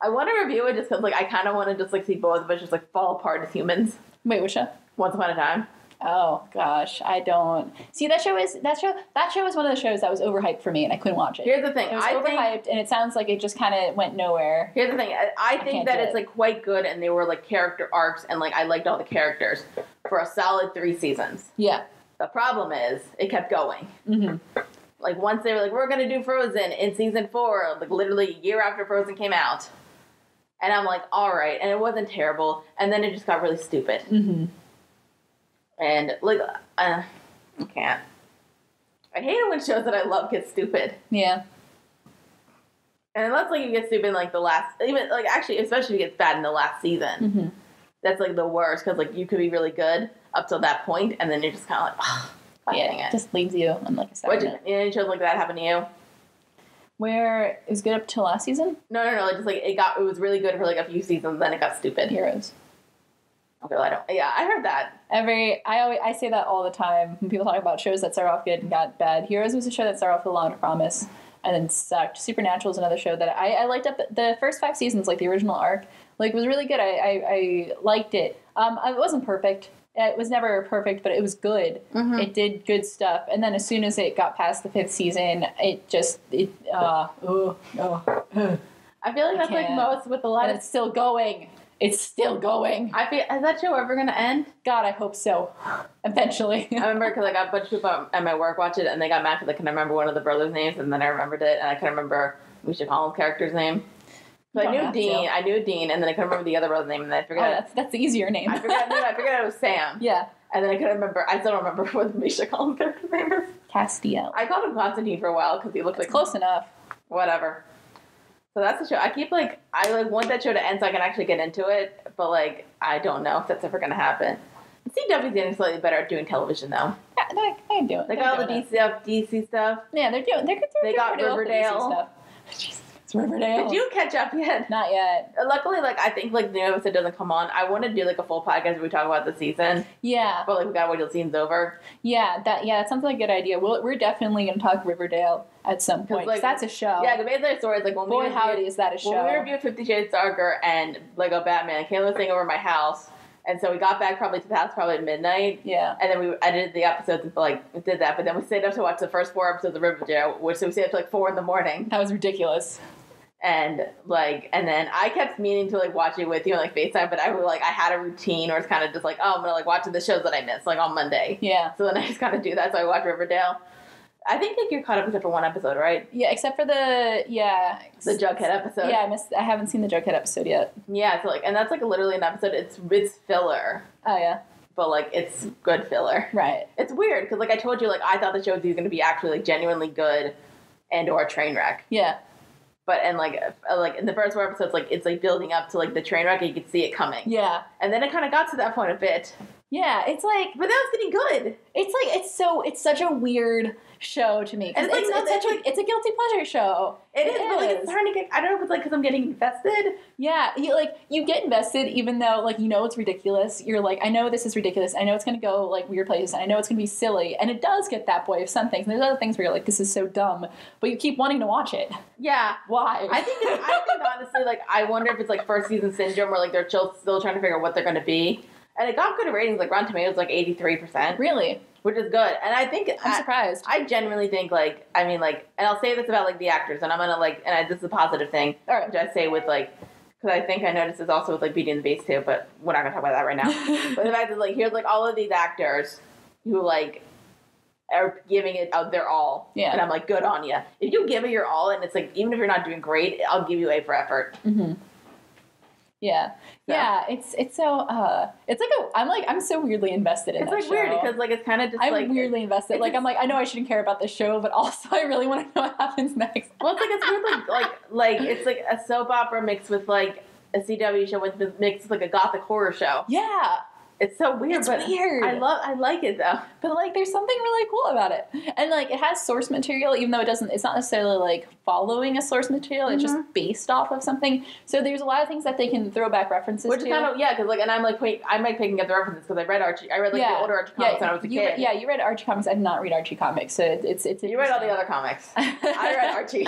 I want to review it just because, like, I kind of want to just, like, see both of us just, like, fall apart as humans. Wait, which show? Once Upon a Time. Oh, gosh. I don't... See, that show was one of the shows that was overhyped for me, and I couldn't watch it. Here's the thing. It was overhyped, and it sounds like it just kind of went nowhere. Here's the thing. I think that it's, like, quite good, and they were, like, character arcs, and, like, I liked all the characters for a solid 3 seasons. Yeah. The problem is, it kept going. Mm-hmm. Like, once they were like, we're going to do Frozen in season 4, like, literally a year after Frozen came out. And I'm like, all right. And it wasn't terrible. And then it just got really stupid. Mm-hmm. And, like, I can't. I hate it when shows that I love get stupid. Yeah. And unless, like, you get stupid in, like, the last, even, like, actually, especially if it gets bad in the last season. Mm-hmm. That's, like, the worst. Because, like, you could be really good up till that point, and then you're just kind of like, oh. Yeah, it just leaves you on like a second. Any shows like that happen to you? Where it was good up till last season? No. Just like it was really good for like a few seasons, then it got stupid. Heroes. Okay, well, I don't. Yeah, I heard that. I say that all the time when people talk about shows that start off good and got bad. Heroes was a show that started off with a lot of promise and then sucked. Supernatural is another show that I liked up the first 5 seasons, like the original arc, like was really good. I liked it. It wasn't perfect. It was never perfect, but it was good. Mm-hmm. It did good stuff. And then as soon as it got past the 5th season, I feel like that's like most with a lot of... It's still going. It's still going. I feel, is that show ever going to end? God, I hope so. Eventually. I remember because I got a bunch of people at my work watch it, and they got mad because I couldn't remember one of the brothers' names, and then I remembered it, and I couldn't remember Misha Collins' character's name. So I knew Dean, and then I couldn't remember the other brother's name, and then I forgot. That's the easier name. I forgot it was Sam. Yeah. And then I couldn't remember. I still don't remember what Misha Collins' character's name is. Castiel. I called him Constantine for a while because he looked like close enough. Whatever. So that's the show. I want that show to end so I can actually get into it, but like I don't know if that's ever gonna happen. CW's getting slightly better at doing television though. Yeah, they can do it. They got all the DC stuff. Yeah, they got Riverdale. It's Riverdale. Did you catch up yet? Not yet. Luckily, like I think like the new episode doesn't come on. I want to do like a full podcast where we talk about the season. Yeah. But like we gotta wait till the season's over. Yeah, that sounds like a good idea. We're definitely gonna talk Riverdale at some point. Like, that's a show. Yeah, the basic story is like when Boy, howdy, is that a show? When we reviewed 50 Shades Darker and Lego Batman, Cailin was staying over at my house. And so we got back probably to the house probably at midnight. Yeah. And then we edited the episodes and like we did that. But then we stayed up to watch the first 4 episodes of Riverdale, so we stayed up to like 4 in the morning. That was ridiculous. And then I kept meaning to like watch it with you on like FaceTime, but I had a routine or it's kind of just like, oh, I'm gonna like watch the shows that I missed like on Monday. Yeah. So then I just kind of do that. So I watch Riverdale. I think like you're caught up except for one episode, right? Yeah, except for the Jughead episode. Yeah, I haven't seen the Jughead episode yet. Yeah, so like, and that's like literally an episode. It's filler. Oh yeah. But like it's good filler. Right. It's weird because like I told you, like I thought the show was going to be actually like genuinely good, and or a train wreck. Yeah. But and like in the first 4 episodes, like it's like building up to like the train wreck, and you could see it coming. Yeah. And then it kind of got to that point a bit. Yeah, it's like, but that was getting good. It's like it's such a weird show to me. And it's a guilty pleasure show. It is, but like it's starting to get. I don't know if it's like because I'm getting invested. Yeah, you get invested even though like you know it's ridiculous. You're like, I know this is ridiculous. I know it's gonna go like weird places. And I know it's gonna be silly, and it does get that way of some things. And there's other things where you're like, this is so dumb, but you keep wanting to watch it. Yeah, why? I think honestly, like I wonder if it's like first season syndrome, where like they're still trying to figure out what they're gonna be. And it got good ratings, like Rotten Tomatoes, like 83%. Really? Which is good. And I think... I'm surprised. I genuinely think, like, I mean, like, and I'll say this about, like, the actors, and I'm gonna, like, this is a positive thing, All right. which I say with, like, because I think I noticed this also with, like, Beauty and the Beast, too, but we're not gonna talk about that right now. But the fact that, like, here's, like, all of these actors who, like, are giving it out their all. Yeah. And I'm like, good on you. If you give it your all, and it's, like, even if you're not doing great, I'll give you A for effort. Mm-hmm. Yeah. So. Yeah, it's so it's like I'm so weirdly invested in it's that like show. weird because like it's kind of just I'm like weirdly invested. Like I'm like I know I shouldn't care about the show, but also I really want to know what happens next. Well, it's like it's weird like it's like a soap opera mixed with like a CW show with mixed with like a gothic horror show. Yeah. It's so weird, It's but weird. I like it though. But like there's something really cool about it. And like it has source material even though it's not necessarily like following a source material, it's just based off of something. So there's a lot of things that they can throw back references Which to. is kind of because like and I'm like picking up the references because I read Archie. I read like the older Archie comics when I was a kid. You read Archie comics. I did not read Archie comics. So it's You read all the other comics. I read Archie.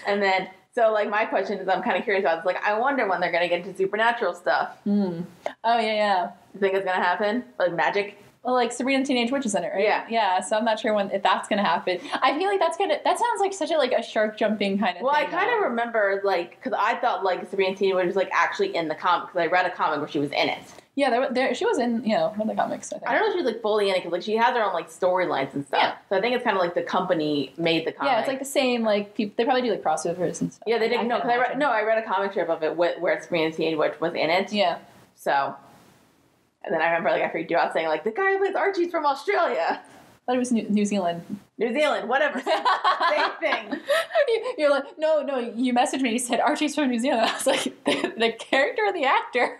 And then so, like, my question is, I'm kind of curious about. It's like, I wonder when they're gonna get into supernatural stuff. Oh yeah. You think it's gonna happen? Like magic? Well, like Sabrina the Teenage Witch is in it, right? Yeah. Yeah. So I'm not sure if that's gonna happen. I feel like that sounds like such a shark jumping kind of. Well, thing. I kind of remember like because I thought like Sabrina the Teenage Witch was like actually in the comic because I read a comic where she was in it. Yeah, she was in one of the comics. I think. I don't know if she was like fully in it because like she has her own like storylines and stuff. Yeah. So I think it's kind of like the company made the comic. Yeah, it's like the same like people. They probably do like crossovers and stuff. Yeah, they did. No, because I read a comic strip of it where Sabrina the Teenage Witch was in it. Yeah. So, and then I remember like I freaked you out saying like the guy who plays Archie's from Australia. I thought it was New Zealand. New Zealand, whatever. Same thing. You're like, no. You messaged me. You said Archie's from New Zealand. I was like, the character or the actor?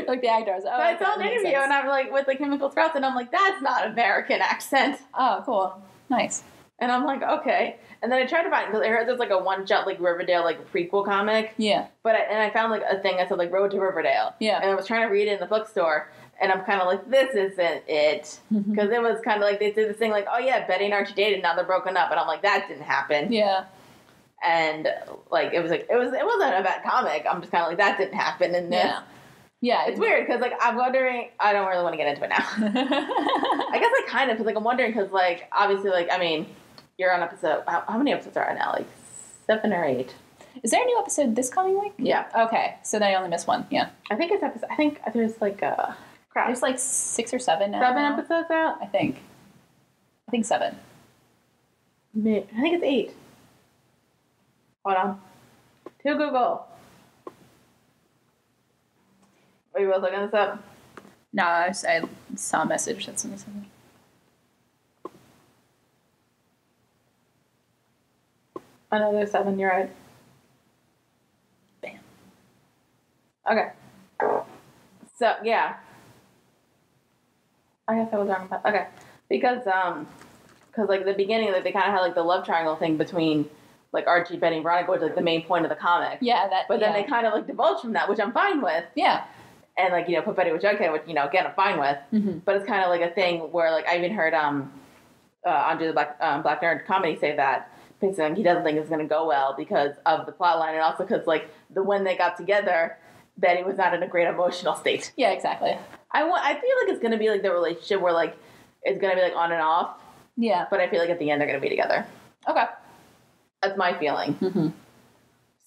Like the actor. I was like, I saw an interview and I'm like with the Chemical Sprouts and I'm like, that's not American accent. Oh, cool. Nice. And I'm like, okay. And then I tried to find because I heard there's like a one-shot like Riverdale like prequel comic. Yeah. But I found like a thing that said like Road to Riverdale. Yeah. And I was trying to read it in the bookstore. And I'm kind of like, this isn't it. Because it was kind of like, they did this thing like, oh yeah, Betty and Archie dated, now they're broken up. And I'm like, that didn't happen. Yeah. And like, it wasn't a bad comic. I'm just kind of like, that didn't happen in this. Yeah. Yeah. It's weird because like, I'm wondering, I don't really want to get into it now. I guess I kind of, because like, I'm wondering because like, obviously like, I mean, you're on episode, how many episodes are on now? Like 7 or 8. Is there a new episode this coming week? Yeah. Okay. So then I only missed one. Yeah. I think there's like crap. There's like 6 or 7 now. 7 episodes out? I think 7. I think it's 8. Hold on. To Google. Are you both looking this up? No, I saw a message that somebody sent me. Oh no, there's 7. You're right. Bam. Okay. So yeah. I guess I was wrong about okay because like the beginning like they kind of had like the love triangle thing between like Archie, Betty, and Veronica, which is like the main point of the comic. Yeah, But then they kind of like divulged from that, which I'm fine with. Yeah. And like put Betty with Jughead, which again I'm fine with. Mm-hmm. But it's kind of like a thing where like I even heard Andre the Black Nerd comedy say that basically he doesn't think it's going to go well because of the plot line and also because like when they got together, Betty was not in a great emotional state. Yeah, exactly. I feel like it's going to be like the relationship where like it's going to be like on and off. Yeah. But I feel like at the end they're going to be together. Okay. That's my feeling. Mm-hmm.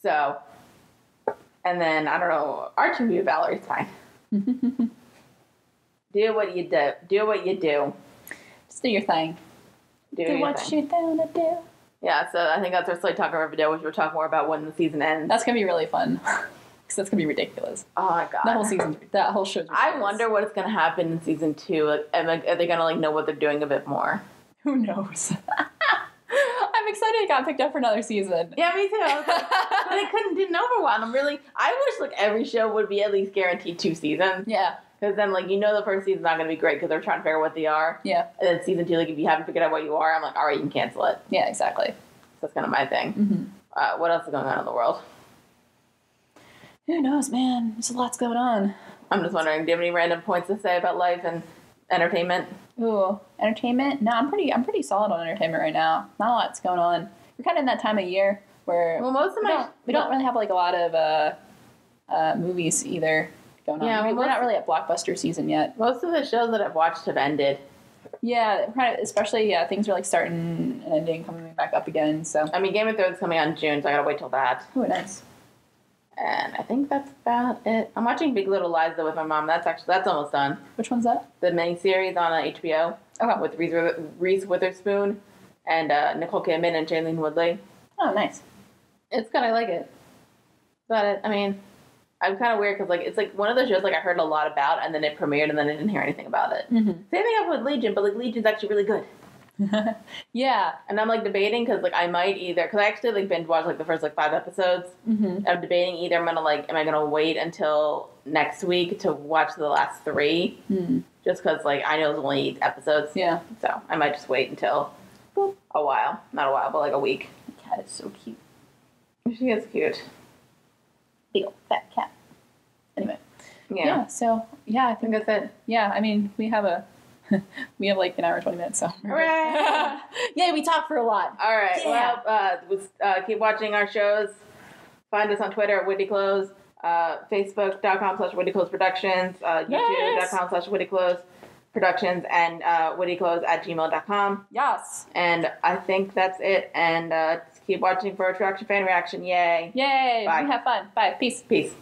So, and then I don't know, Archie and Valerie's fine. Do what you do. Do what you do. Just do your thing. Do what you're gonna do. Yeah, so I think that's our Slate Talk Riverdale, which we'll talk more about when the season ends. That's gonna be really fun. Because that's gonna be ridiculous. Oh my god. That whole show's ridiculous. I wonder what's gonna happen in season 2. Like, are they gonna like know what they're doing a bit more? Who knows? I'm excited it got picked up for another season. Yeah, me too. But they didn't overwhelm. I wish like every show would be at least guaranteed 2 seasons. Yeah. Because then like the first season's not gonna be great because they're trying to figure out what they are. Yeah. And then season 2, like if you haven't figured out what you are, I'm like, all right, you can cancel it. Yeah, exactly. So that's kind of my thing. Mm-hmm. What else is going on in the world? Who knows, man? There's lots going on. I'm just wondering, do you have any random points to say about life and entertainment? Ooh, entertainment? No, I'm pretty solid on entertainment right now. Not a lot's going on. We're kind of in that time of year where most of we don't really have like a lot of movies either. going on. Yeah, I mean, well, we're not really at blockbuster season yet. Most of the shows that I've watched have ended. Yeah, kind of, especially things are like starting and ending, coming back up again. So I mean, Game of Thrones is coming out in June, so I gotta wait till that. oh, nice. And I think that's about it. I'm watching Big Little Lies though with my mom. That's almost done. Which one's that? The miniseries on HBO. Okay. With Reese Witherspoon and Nicole Kidman and Shailene Woodley. Oh, nice. It's good. I like it. But I mean, I'm kind of weird because like it's like one of those shows like I heard a lot about and then it premiered and then I didn't hear anything about it. Mm-hmm. Same thing happened with Legion, but like Legion's actually really good. Yeah. And I'm like debating because like I might either because I actually like binge watched like the first like 5 episodes. Mm-hmm. I'm debating either am I gonna wait until next week to watch the last 3 just because like I know it's only 8 episodes. Yeah. So I might just wait until a while, not a while, but like a week. The cat is so cute. She is cute. Big old fat cat. Anyway. Yeah. So yeah, I I think think that's it. yeah. I mean, we have like an hour and 20 minutes. So Hooray! yeah, we talk for a lot. All right. Yeah. Well, keep watching our shows. Find us on Twitter at Witty Close, Facebook.com/Witty Close Productions, YouTube.com/Witty Close Productions, and wittyclose@gmail.com. Yes. And I think that's it. And just keep watching for True Action Fan Reaction. Yay. Yay. Bye. We have fun. Bye. Peace. Peace.